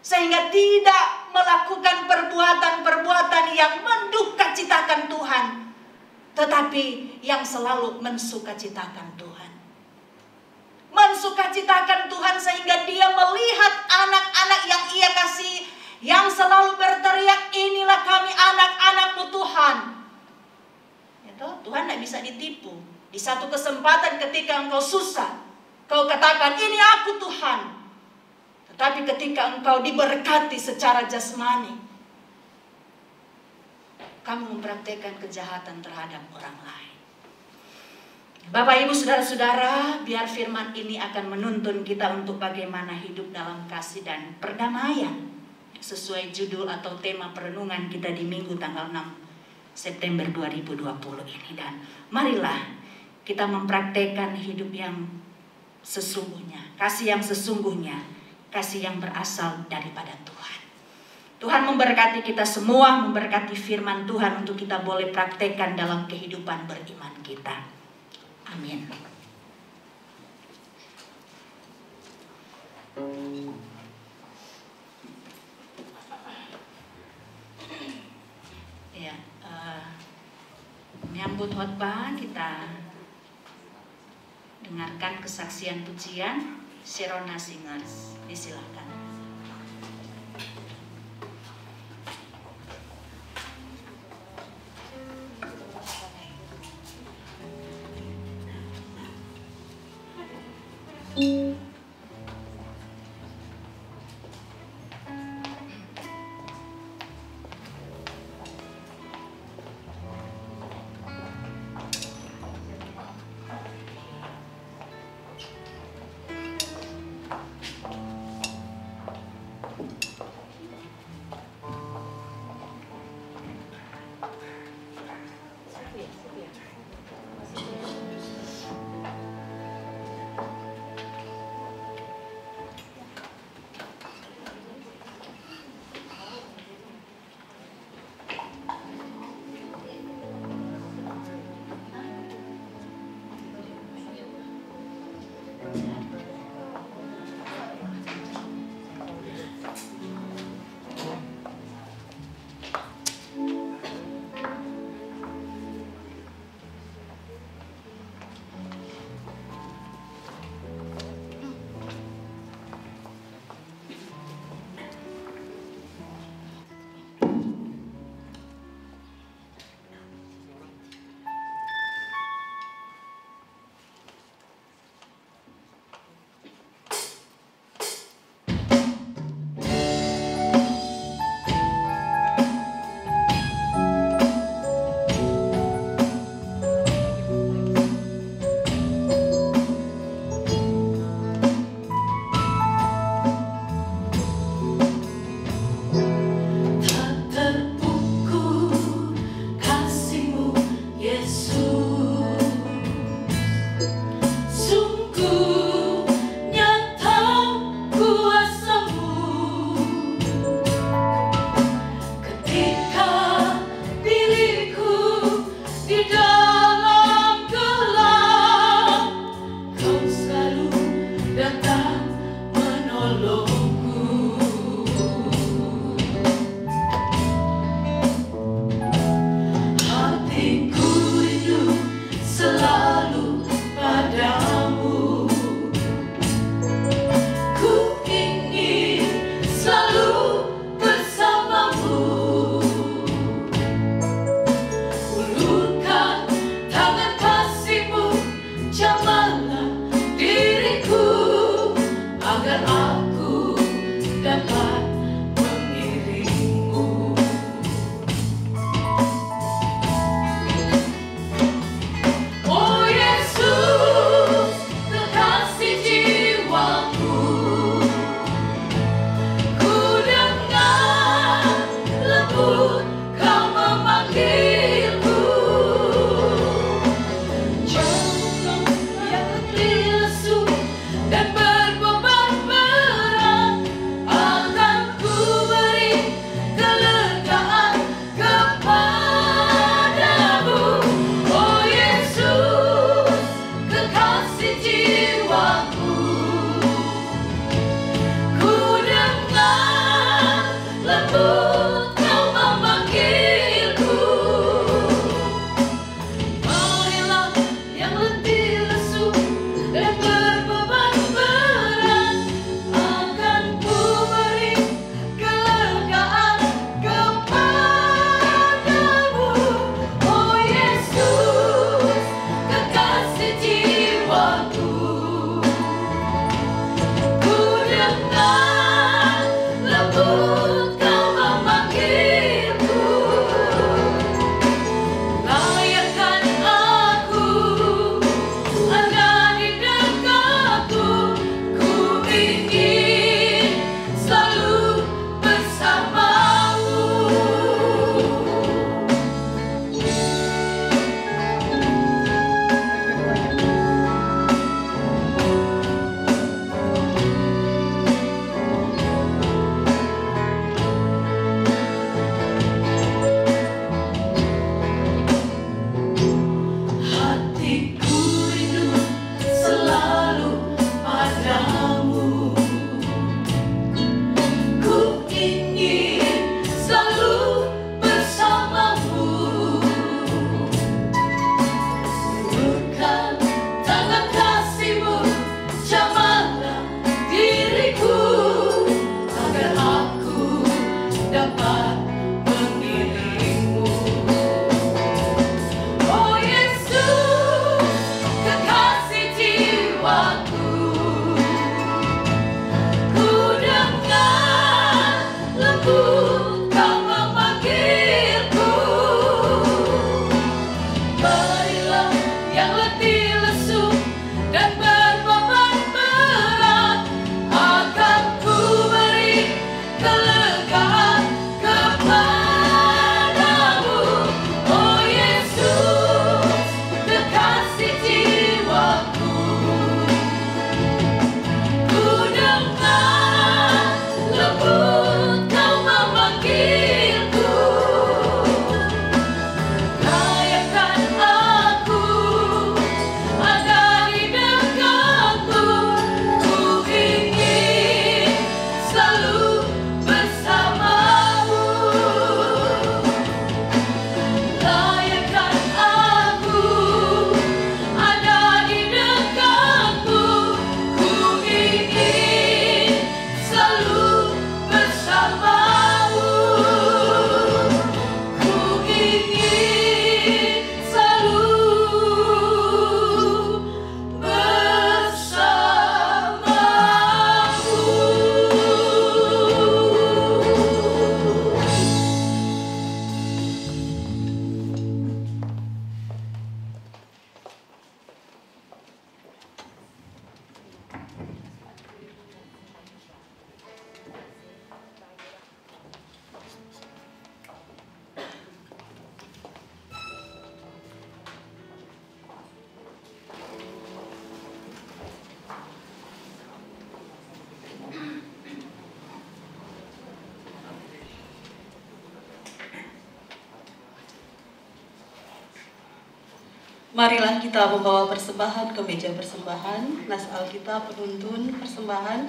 sehingga tidak melakukan perbuatan-perbuatan yang mendukacitakan Tuhan, tetapi yang selalu mensukacitakan Tuhan. Mensukacitakan Tuhan sehingga dia melihat anak-anak yang ia kasih, yang selalu berteriak, inilah kami anak-anak-Mu Tuhan. Tuhan tidak bisa ditipu. Di satu kesempatan ketika engkau susah, kau katakan, ini aku Tuhan. Tetapi ketika engkau diberkati secara jasmani, kamu mempraktekkan kejahatan terhadap orang lain. Bapak, Ibu, Saudara-saudara, biar firman ini akan menuntun kita untuk bagaimana hidup dalam kasih dan perdamaian, sesuai judul atau tema perenungan kita di Minggu tanggal 6 September 2020 ini. Dan marilah kita mempraktekkan hidup yang sesungguhnya, kasih yang sesungguhnya, kasih yang berasal daripada Tuhan. Tuhan memberkati kita semua, memberkati firman Tuhan untuk kita boleh praktekkan dalam kehidupan beriman kita. Amin. Ya, menyambut khotbah kita dengarkan kesaksian pujian Sirona Singers. Disilakan. Marilah kita membawa persembahan ke meja persembahan. Nas Alkitab penuntun persembahan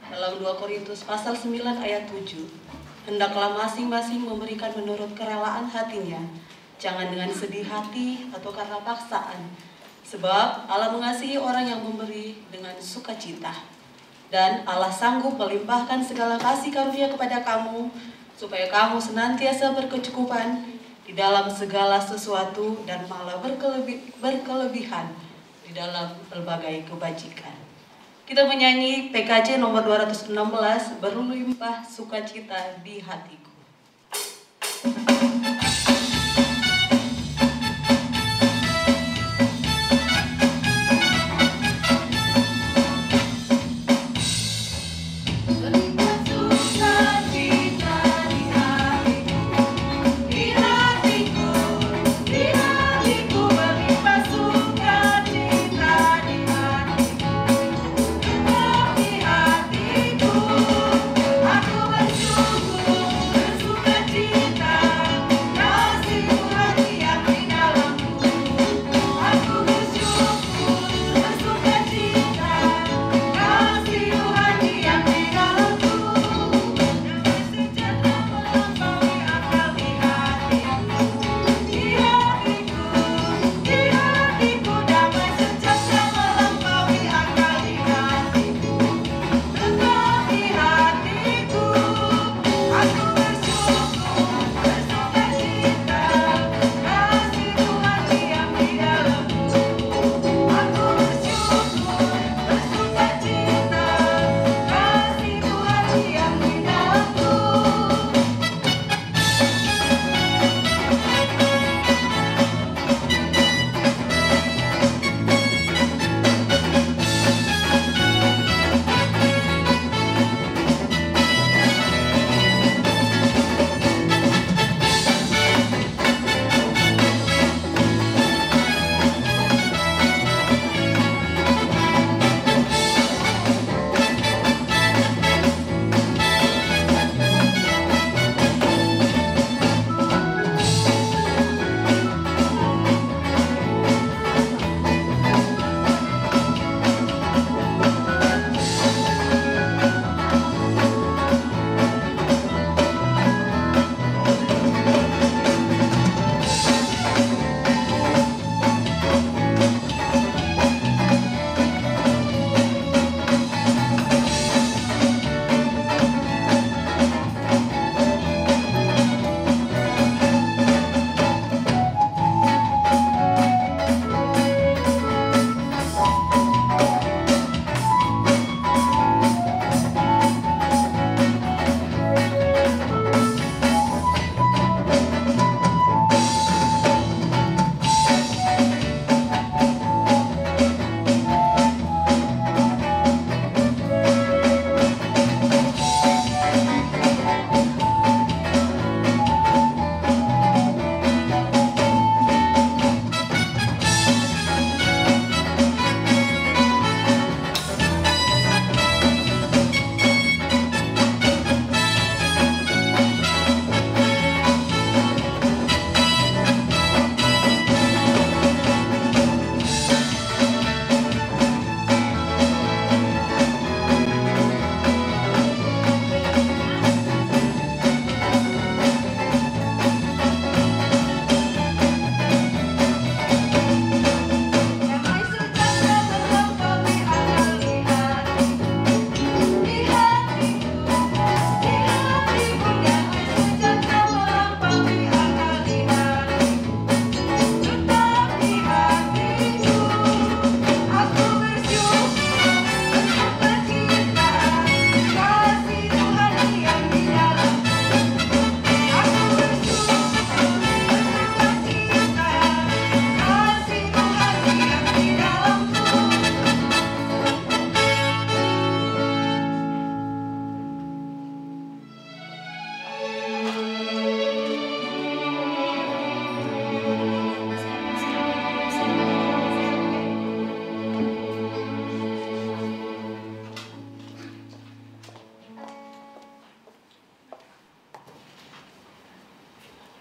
Dalam 2 Korintus pasal 9 ayat 7, hendaklah masing-masing memberikan menurut kerelaan hatinya, jangan dengan sedih hati atau karena paksaan, sebab Allah mengasihi orang yang memberi dengan sukacita. Dan Allah sanggup melimpahkan segala kasih karunia kepada kamu, supaya kamu senantiasa berkecukupan di dalam segala sesuatu dan malah berkelebihan di dalam berbagai kebajikan. Kita menyanyi PKJ nomor 216, berlimpah sukacita di hatiku.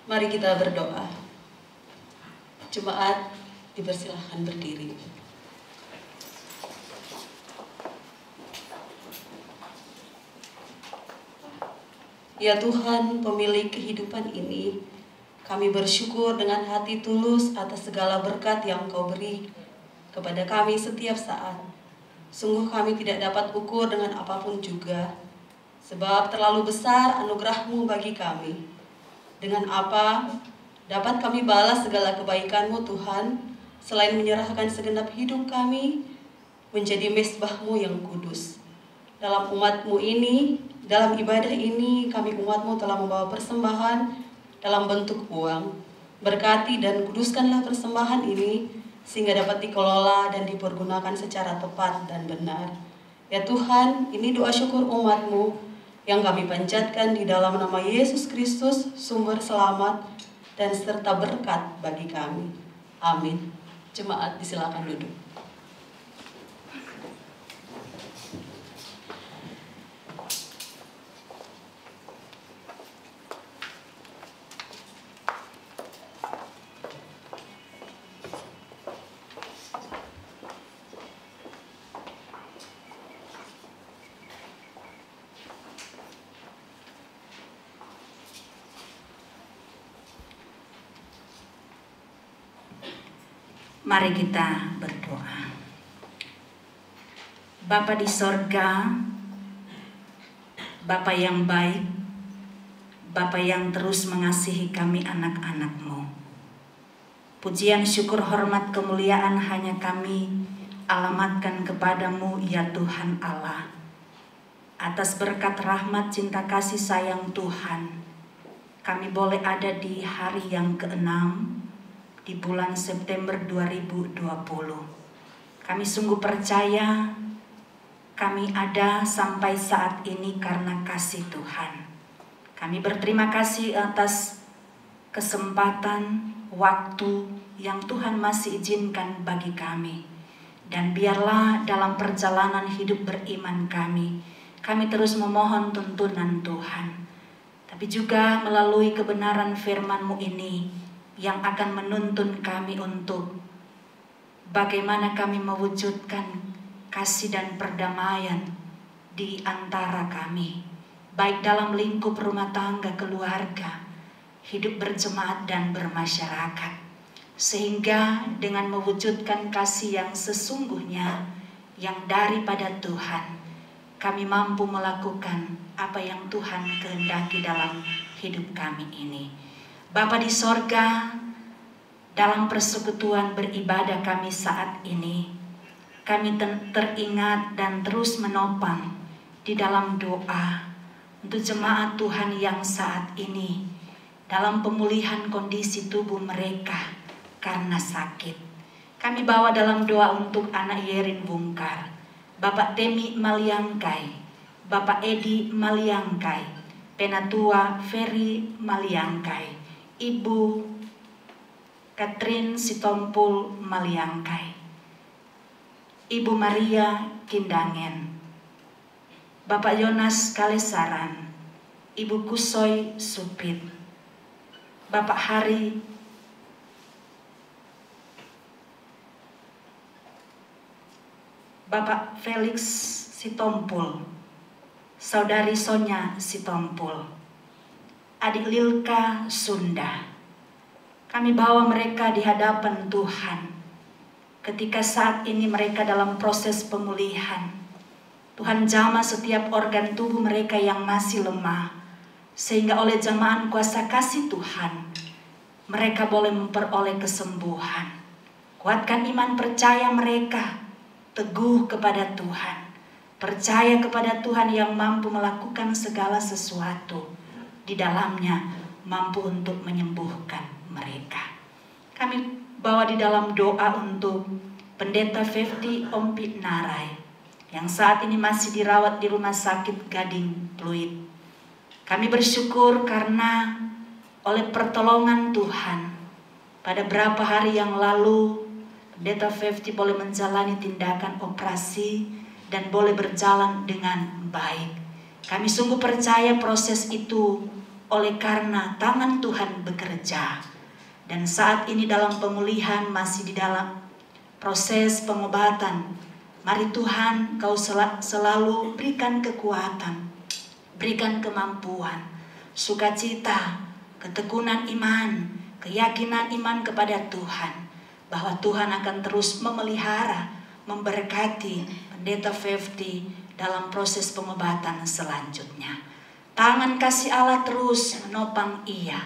Mari kita berdoa. Jemaat dipersilahkan berdiri. Ya Tuhan, pemilik kehidupan ini, kami bersyukur dengan hati tulus atas segala berkat yang Kau beri kepada kami setiap saat. Sungguh kami tidak dapat ukur dengan apapun juga, sebab terlalu besar anugerah-Mu bagi kami. Dengan apa dapat kami balas segala kebaikan-Mu Tuhan, selain menyerahkan segenap hidup kami menjadi mezbah-Mu yang kudus. Dalam umat-Mu ini, dalam ibadah ini, kami umat-Mu telah membawa persembahan dalam bentuk uang. Berkati dan kuduskanlah persembahan ini, sehingga dapat dikelola dan dipergunakan secara tepat dan benar. Ya Tuhan, ini doa syukur umat-Mu yang kami panjatkan di dalam nama Yesus Kristus, sumber selamat dan serta berkat bagi kami. Amin. Jemaat disilakan duduk. Mari kita berdoa. Bapa di sorga, Bapa yang baik, Bapa yang terus mengasihi kami anak-anak-Mu. Pujian, syukur, hormat, kemuliaan hanya kami alamatkan kepadamu ya Tuhan Allah. Atas berkat rahmat cinta kasih sayang Tuhan, kami boleh ada di hari yang ke-6 di bulan September 2020. Kami sungguh percaya kami ada sampai saat ini karena kasih Tuhan. Kami berterima kasih atas kesempatan, waktu yang Tuhan masih izinkan bagi kami. Dan biarlah dalam perjalanan hidup beriman kami terus memohon tuntunan Tuhan. Tapi juga melalui kebenaran firman-Mu ini, yang akan menuntun kami untuk bagaimana kami mewujudkan kasih dan perdamaian di antara kami, baik dalam lingkup rumah tangga, keluarga, hidup berjemaat dan bermasyarakat, sehingga dengan mewujudkan kasih yang sesungguhnya yang daripada Tuhan, kami mampu melakukan apa yang Tuhan kehendaki dalam hidup kami ini. Bapa di sorga, dalam persekutuan beribadah kami saat ini, kami teringat dan terus menopang di dalam doa untuk jemaat Tuhan yang saat ini dalam pemulihan kondisi tubuh mereka karena sakit. Kami bawa dalam doa untuk anak Yerin Bungkar, Bapak Temi Maliangkai, Bapak Edi Maliangkai, Penatua Ferry Maliangkai, Ibu Katrin Sitompul Maliangkai, Ibu Maria Kindangen, Bapak Yonas Kalesaran, Ibu Kusoy Supit, Bapak Hari, Bapak Felix Sitompul, Saudari Sonya Sitompul, Adik Lilka Sunda. Kami bawa mereka di hadapan Tuhan. Ketika saat ini mereka dalam proses pemulihan, Tuhan jamah setiap organ tubuh mereka yang masih lemah, sehingga oleh jamahan kuasa kasih Tuhan, mereka boleh memperoleh kesembuhan. Kuatkan iman percaya mereka, teguh kepada Tuhan, percaya kepada Tuhan yang mampu melakukan segala sesuatu. Di dalamnya mampu untuk menyembuhkan mereka. Kami bawa di dalam doa untuk Pendeta Fefti Ompit Narai yang saat ini masih dirawat di Rumah Sakit Gading Pluit. Kami bersyukur karena oleh pertolongan Tuhan, pada beberapa hari yang lalu Pendeta Fefti boleh menjalani tindakan operasi dan boleh berjalan dengan baik. Kami sungguh percaya proses itu oleh karena tangan Tuhan bekerja. Dan saat ini dalam pemulihan, masih di dalam proses pengobatan. Mari Tuhan, Kau selalu berikan kekuatan, berikan kemampuan, sukacita, ketekunan iman, keyakinan iman kepada Tuhan, bahwa Tuhan akan terus memelihara, memberkati Pendeta Fefti dalam proses pengobatan selanjutnya. Tangan kasih Allah terus menopang ia,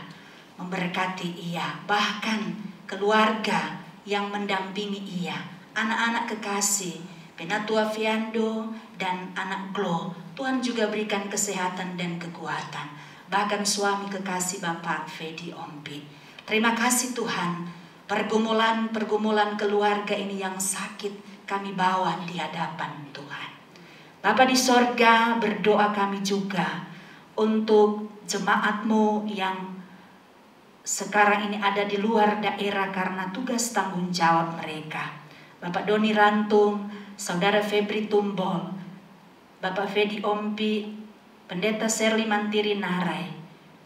memberkati ia, bahkan keluarga yang mendampingi ia, anak-anak kekasih, Penatua Fiando dan anak Glo. Tuhan juga berikan kesehatan dan kekuatan, bahkan suami kekasih Bapak Fedi Ompi. Terima kasih Tuhan, pergumulan keluarga ini yang sakit kami bawa di hadapan Tuhan. Bapa di sorga, berdoa kami juga untuk jemaat-Mu yang sekarang ini ada di luar daerah karena tugas tanggung jawab mereka. Bapak Doni Rantung, Saudara Febri Tumbol, Bapak Fedi Ompi, Pendeta Serli Mantiri Narai,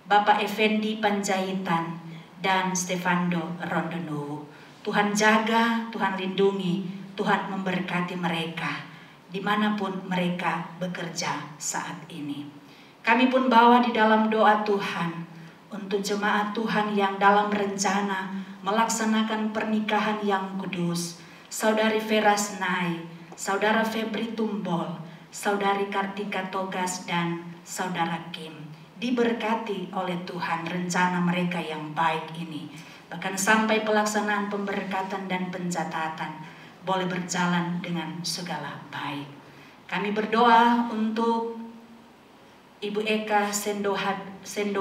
Bapak Effendi Panjaitan, dan Stefando Rondono. Tuhan jaga, Tuhan lindungi, Tuhan memberkati mereka dimanapun mereka bekerja saat ini. Kami pun bawa di dalam doa Tuhan untuk jemaat Tuhan yang dalam rencana melaksanakan pernikahan yang kudus. Saudari Vera Senai, Saudara Febri Tumbol, Saudari Kartika Togas, dan Saudara Kim. Diberkati oleh Tuhan rencana mereka yang baik ini. Bahkan sampai pelaksanaan pemberkatan dan pencatatan boleh berjalan dengan segala baik. Kami berdoa untuk Ibu Eka Sendo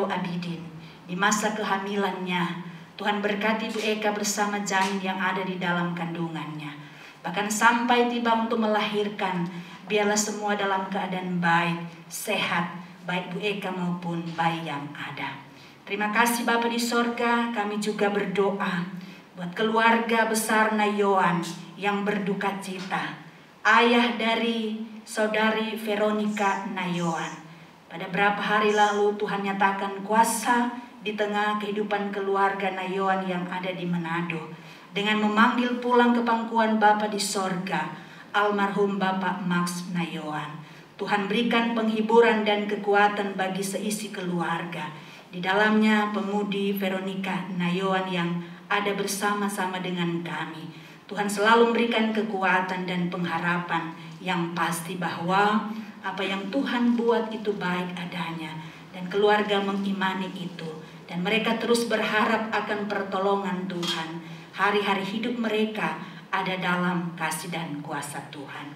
Abidin di masa kehamilannya. Tuhan berkati Ibu Eka bersama janin yang ada di dalam kandungannya. Bahkan sampai tiba untuk melahirkan, biarlah semua dalam keadaan baik, sehat, baik Bu Eka maupun bayi yang ada. Terima kasih Bapa di sorga, kami juga berdoa buat keluarga besar Nayoan yang berduka cita. Ayah dari Saudari Veronica Nayoan. Pada beberapa hari lalu Tuhan nyatakan kuasa di tengah kehidupan keluarga Nayoan yang ada di Manado, dengan memanggil pulang ke pangkuan Bapa di sorga almarhum Bapak Max Nayoan. Tuhan berikan penghiburan dan kekuatan bagi seisi keluarga. Di dalamnya pemudi Veronica Nayoan yang ada bersama-sama dengan kami. Tuhan selalu memberikan kekuatan dan pengharapan yang pasti bahwa apa yang Tuhan buat itu baik adanya. Dan keluarga mengimani itu. Dan mereka terus berharap akan pertolongan Tuhan. Hari-hari hidup mereka ada dalam kasih dan kuasa Tuhan.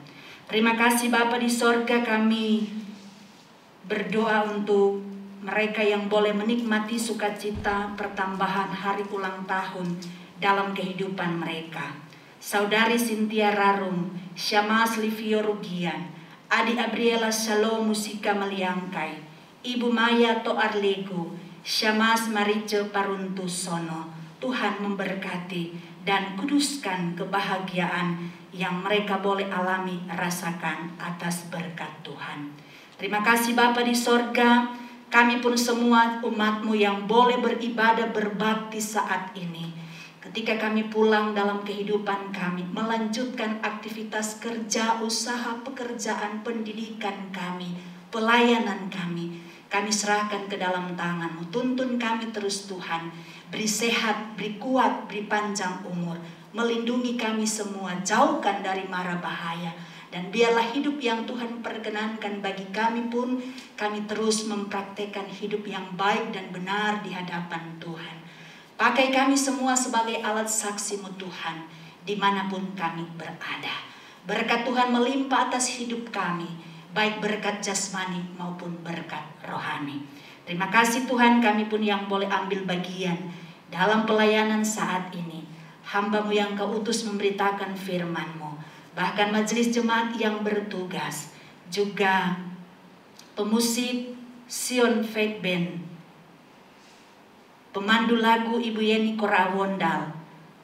Terima kasih Bapa di sorga, kami berdoa untuk mereka yang boleh menikmati sukacita pertambahan hari ulang tahun dalam kehidupan mereka. Saudari Cynthia Rarum, Syamas Livio Rugian, Adi Abriela Shalom Musika Meliangkai, Ibu Maya Toarlego, Syamas Marice Paruntus Sono. Tuhan memberkati dan kuduskan kebahagiaan yang mereka boleh alami, rasakan atas berkat Tuhan. Terima kasih Bapa di sorga, kami pun semua umat-Mu yang boleh beribadah berbakti saat ini. Ketika kami pulang dalam kehidupan kami, melanjutkan aktivitas kerja, usaha, pekerjaan, pendidikan kami, pelayanan kami serahkan ke dalam tangan-Mu. Tuntun kami terus Tuhan, beri sehat, beri kuat, beri panjang umur, melindungi kami semua, jauhkan dari mara bahaya. Dan biarlah hidup yang Tuhan perkenankan bagi kami pun, kami terus mempraktekkan hidup yang baik dan benar di hadapan Tuhan. Pakai kami semua sebagai alat saksi-Mu Tuhan, dimanapun kami berada. Berkat Tuhan melimpah atas hidup kami, baik berkat jasmani maupun berkat rohani. Terima kasih Tuhan, kami pun yang boleh ambil bagian dalam pelayanan saat ini. Hamba-Mu yang Kau utus memberitakan firman-Mu, bahkan majelis jemaat yang bertugas, juga pemusik Sion Faith Band, pemandu lagu Ibu Yeni Korawondal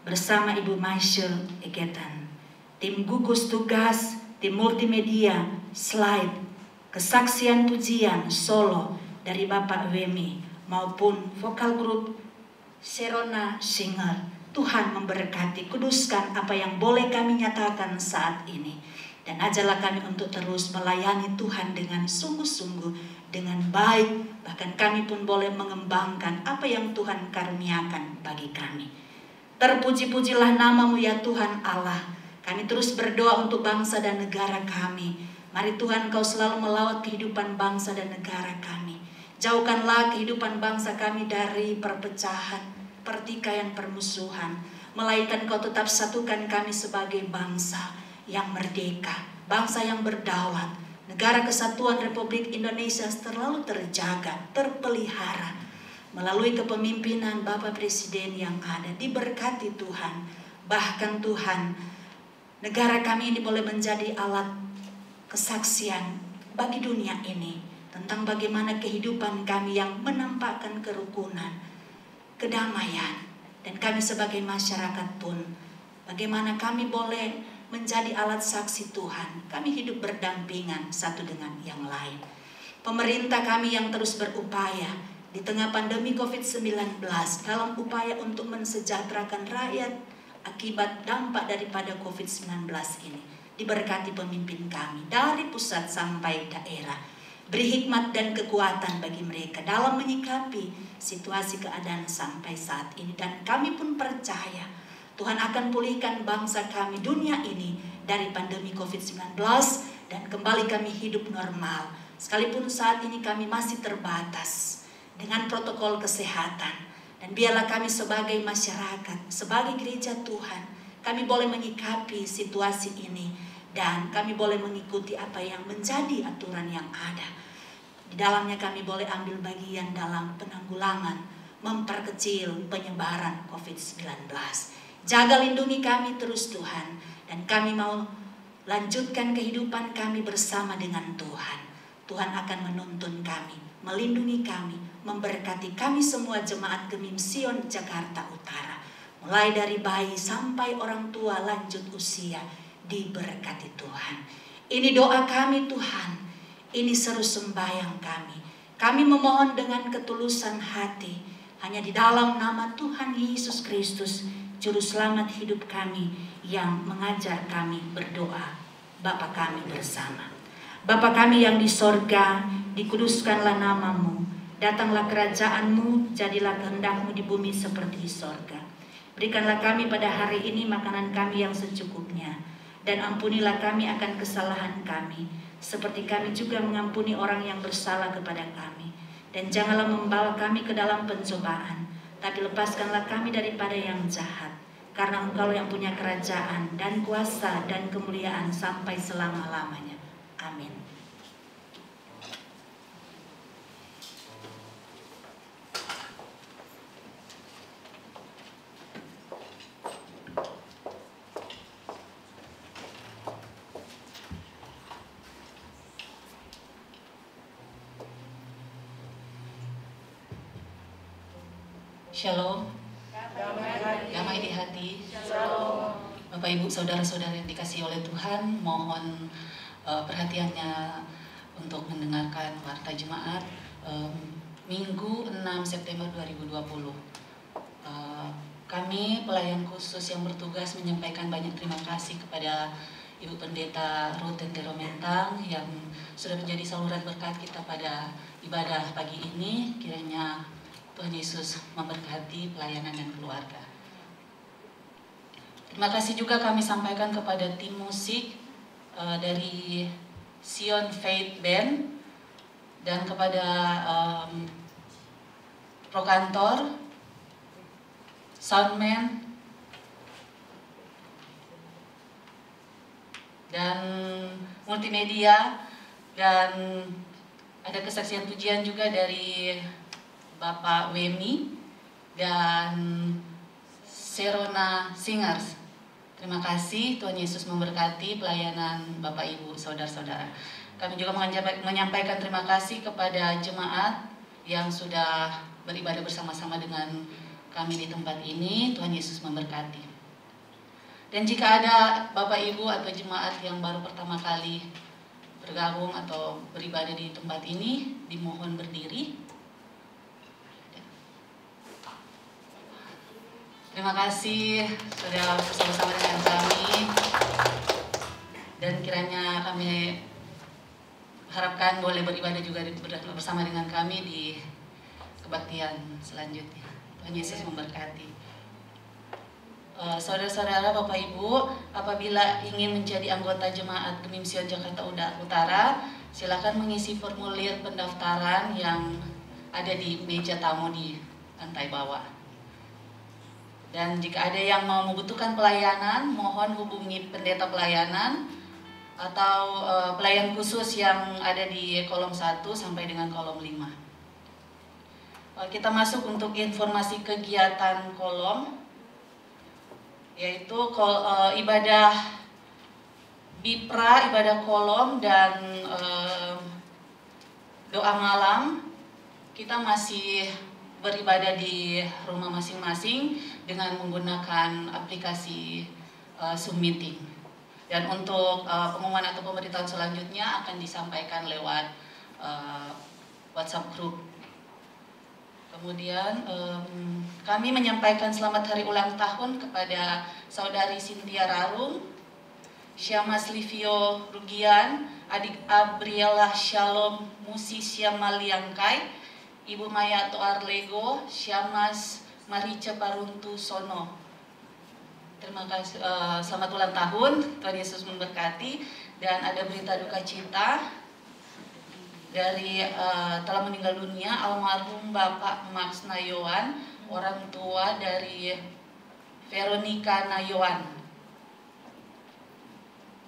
bersama Ibu Maisel Egetan, tim gugus tugas, tim multimedia, slide, kesaksian pujian solo dari Bapak Wemi maupun vokal grup Serona Singer. Tuhan memberkati, kuduskan apa yang boleh kami nyatakan saat ini. Dan ajarlah kami untuk terus melayani Tuhan dengan sungguh-sungguh dengan baik. Bahkan kami pun boleh mengembangkan apa yang Tuhan karuniakan bagi kami. Terpuji-pujilah nama-Mu ya Tuhan Allah. Kami terus berdoa untuk bangsa dan negara kami. Mari Tuhan Kau selalu melawat kehidupan bangsa dan negara kami. Jauhkanlah kehidupan bangsa kami dari perpecahan, pertikaian, permusuhan. Melainkan Kau tetap satukan kami sebagai bangsa yang merdeka, bangsa yang berdaulat. Negara Kesatuan Republik Indonesia selalu terjaga, terpelihara melalui kepemimpinan Bapak Presiden yang ada. Diberkati Tuhan. Bahkan Tuhan, negara kami ini boleh menjadi alat kesaksian bagi dunia ini tentang bagaimana kehidupan kami yang menampakkan kerukunan, kedamaian, dan kami sebagai masyarakat pun bagaimana kami boleh menjadi alat saksi Tuhan. Kami hidup berdampingan satu dengan yang lain. Pemerintah kami yang terus berupaya di tengah pandemi COVID-19 dalam upaya untuk mensejahterakan rakyat akibat dampak daripada COVID-19 ini. Diberkati pemimpin kami dari pusat sampai daerah. Beri hikmat dan kekuatan bagi mereka dalam menyikapi situasi keadaan sampai saat ini. Dan kami pun percaya Tuhan akan pulihkan bangsa kami, dunia ini dari pandemi COVID-19 dan kembali kami hidup normal. Sekalipun saat ini kami masih terbatas dengan protokol kesehatan. Dan biarlah kami sebagai masyarakat, sebagai gereja Tuhan, kami boleh menyikapi situasi ini dan kami boleh mengikuti apa yang menjadi aturan yang ada. Di dalamnya kami boleh ambil bagian dalam penanggulangan, memperkecil penyebaran COVID-19. Jaga lindungi kami terus Tuhan. Dan kami mau lanjutkan kehidupan kami bersama dengan Tuhan. Tuhan akan menuntun kami, melindungi kami, memberkati kami semua jemaat Gemim Sion Jakarta Utara. Mulai dari bayi sampai orang tua lanjut usia, diberkati Tuhan. Ini doa kami Tuhan, ini seru sembahyang kami. Kami memohon dengan ketulusan hati, hanya di dalam nama Tuhan Yesus Kristus, Juru Selamat hidup kami, yang mengajar kami berdoa. Bapa kami bersama. Bapa kami yang di sorga, dikuduskanlah nama-Mu. Datanglah kerajaan-Mu, jadilah kehendak-Mu di bumi seperti di sorga. Berikanlah kami pada hari ini makanan kami yang secukupnya. Dan ampunilah kami akan kesalahan kami, seperti kami juga mengampuni orang yang bersalah kepada kami. Dan janganlah membawa kami ke dalam pencobaan, tapi lepaskanlah kami daripada yang jahat. Karena Engkau yang punya kerajaan dan kuasa dan kemuliaan sampai selama-lamanya. Amin. Shalom. Damai di hati. Bapak Ibu saudara-saudara yang dikasihi oleh Tuhan, mohon perhatiannya untuk mendengarkan warta jemaat Minggu 6 September 2020. Kami pelayan khusus yang bertugas menyampaikan banyak terima kasih kepada Ibu Pendeta Ruth Tentero Mentang yang sudah menjadi saluran berkat kita pada ibadah pagi ini. Kiranya Tuhan Yesus memberkati pelayanan dan keluarga. Terima kasih juga kami sampaikan kepada tim musik dari Sion Faith Band dan kepada prokantor, soundman, dan multimedia, dan ada kesaksian pujian juga dari Bapak Wemi dan Serona Singers. Terima kasih, Tuhan Yesus memberkati pelayanan Bapak Ibu saudara-saudara. Kami juga menyampaikan terima kasih kepada jemaat yang sudah beribadah bersama-sama dengan kami di tempat ini. Tuhan Yesus memberkati. Dan jika ada Bapak Ibu atau jemaat yang baru pertama kali bergabung atau beribadah di tempat ini, dimohon berdiri. Terima kasih sudah bersama-sama dengan kami, dan kiranya kami harapkan boleh beribadah juga bersama dengan kami di kebaktian selanjutnya. Tuhan Yesus memberkati. Saudara-saudara, Bapak Ibu, apabila ingin menjadi anggota Jemaat Gemim Sion Jakarta Utara, silakan mengisi formulir pendaftaran yang ada di meja tamu di lantai bawah. Dan jika ada yang mau membutuhkan pelayanan, mohon hubungi pendeta pelayanan atau pelayan khusus yang ada di kolom 1 sampai dengan kolom 5. Kita masuk untuk informasi kegiatan kolom, yaitu ibadah Bipra, ibadah kolom, dan doa malam. Kita masih beribadah di rumah masing-masing dengan menggunakan aplikasi Zoom Meeting. Dan untuk pengumuman atau pemberitahuan selanjutnya akan disampaikan lewat WhatsApp group. Kemudian kami menyampaikan selamat hari ulang tahun kepada Saudari Cynthia Rarung, Syamas Livio Rugian, adik Abriela Shalom Musi Syamaliangkai, Ibu Maya Toar Lego, Syamas Marice Paruntu Sono. Terima kasih, selamat ulang tahun, Tuhan Yesus memberkati. Dan ada berita duka cita dari telah meninggal dunia almarhum Bapak Max Nayoan, orang tua dari Veronica Nayoan.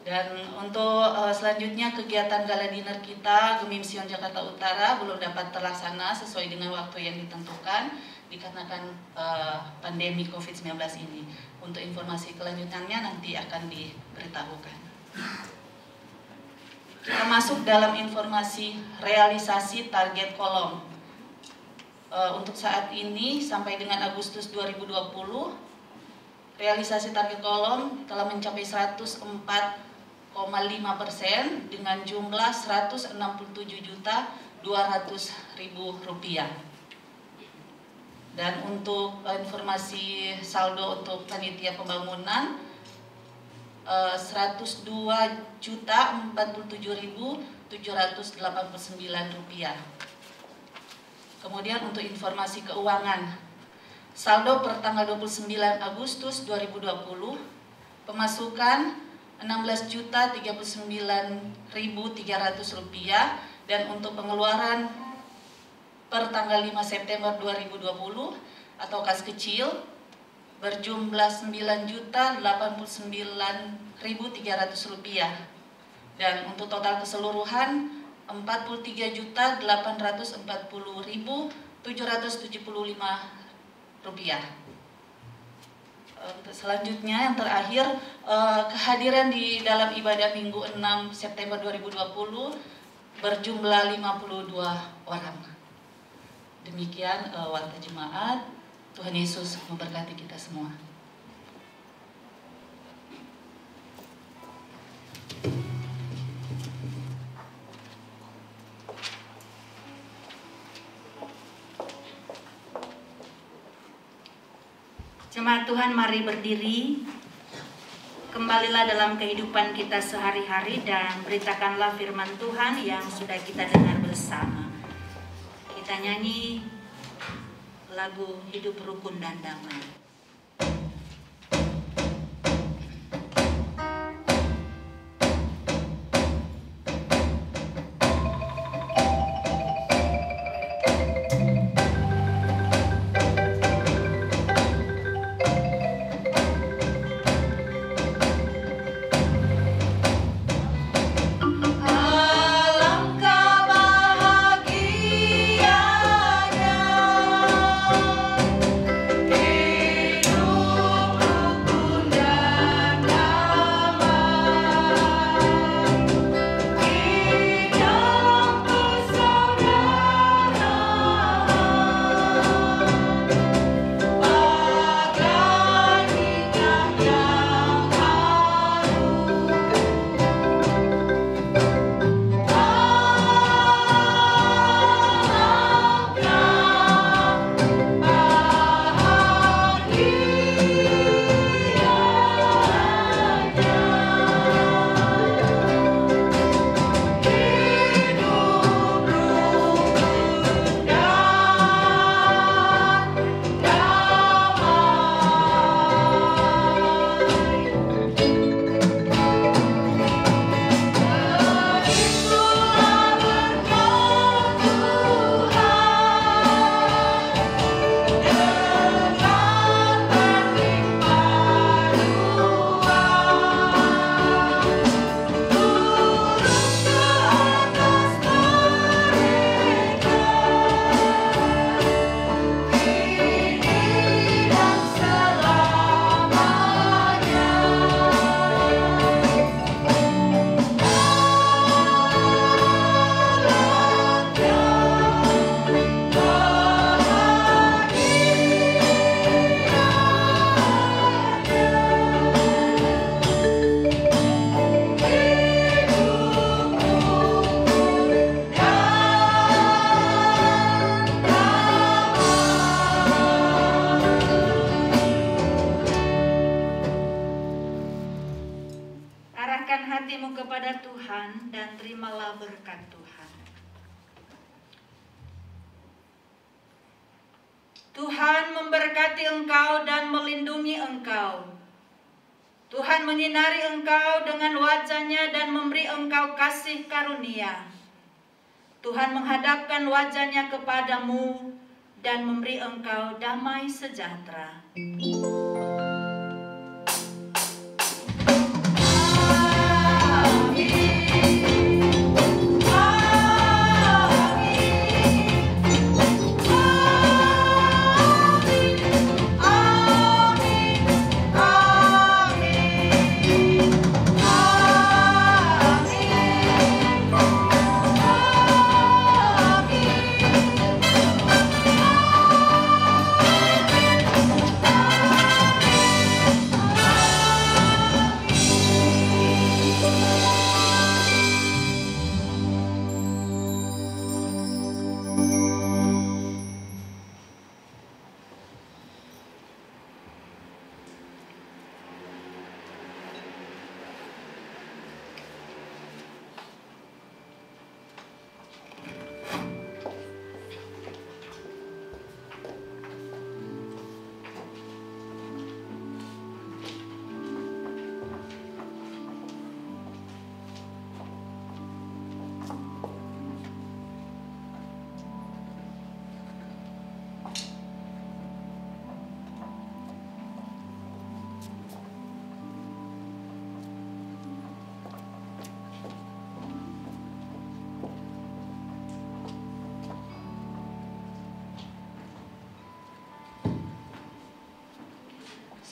Dan untuk selanjutnya kegiatan gala dinner kita Gemim Sion Jakarta Utara belum dapat terlaksana sesuai dengan waktu yang ditentukan dikarenakan pandemi COVID-19 ini. Untuk informasi kelanjutannya nanti akan diberitahukan. Kita masuk dalam informasi realisasi target kolom. Untuk saat ini sampai dengan Agustus 2020, realisasi target kolom telah mencapai 104,5% dengan jumlah Rp167.200.000. Dan untuk informasi saldo untuk panitia pembangunan, Rp102.047.789. Kemudian untuk informasi keuangan, saldo per tanggal 29 Agustus 2020, pemasukan Rp16.039.300 dan untuk pengeluaran per tanggal 5 September 2020 atau kas kecil berjumlah Rp99.089.300 dan untuk total keseluruhan Rp43.840.775. Selanjutnya yang terakhir, kehadiran di dalam ibadah Minggu 6 September 2020 berjumlah 52 orang. Demikian warta jemaat. Tuhan Yesus memberkati kita semua. Jemaat Tuhan, mari berdiri. Kembalilah dalam kehidupan kita sehari-hari dan beritakanlah firman Tuhan yang sudah kita dengar bersama. Kita nyanyi lagu Hidup Rukun dan Damai. Alangkah bahagianya dan terimalah berkat Tuhan. Tuhan memberkati engkau dan melindungi engkau. Tuhan menyinari engkau dengan wajah-Nya dan memberi engkau kasih karunia. Tuhan menghadapkan wajah-Nya kepadamu dan memberi engkau damai sejahtera.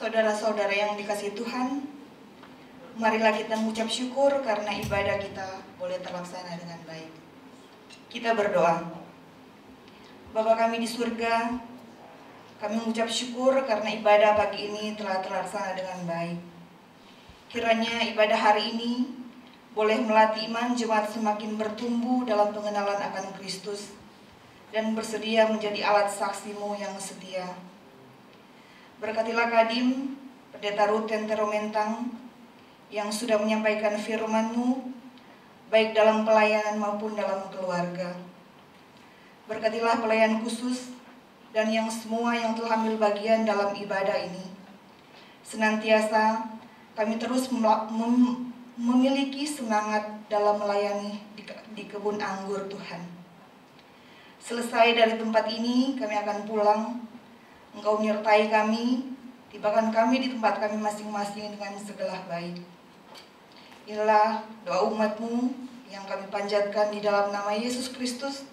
Saudara-saudara yang dikasihi Tuhan, marilah kita mengucap syukur karena ibadah kita boleh terlaksana dengan baik. Kita berdoa. Bapa kami di surga, kami mengucap syukur karena ibadah pagi ini telah terlaksana dengan baik. Kiranya ibadah hari ini boleh melatih iman jemaat semakin bertumbuh dalam pengenalan akan Kristus dan bersedia menjadi alat saksi-Mu yang setia. Berkatilah Kadim, Pendeta Ruth Tentero Mentang, yang sudah menyampaikan firman-Mu, baik dalam pelayanan maupun dalam keluarga. Berkatilah pelayan khusus dan yang semua yang telah ambil bagian dalam ibadah ini. Senantiasa kami terus memiliki semangat dalam melayani di kebun anggur Tuhan. Selesai dari tempat ini, kami akan pulang. Engkau menyertai kami, tibakan kami di tempat kami masing-masing dengan segala baik. Inilah doa umat-Mu yang kami panjatkan di dalam nama Yesus Kristus,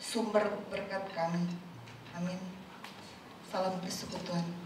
sumber berkat kami. Amin. Salam persekutuan.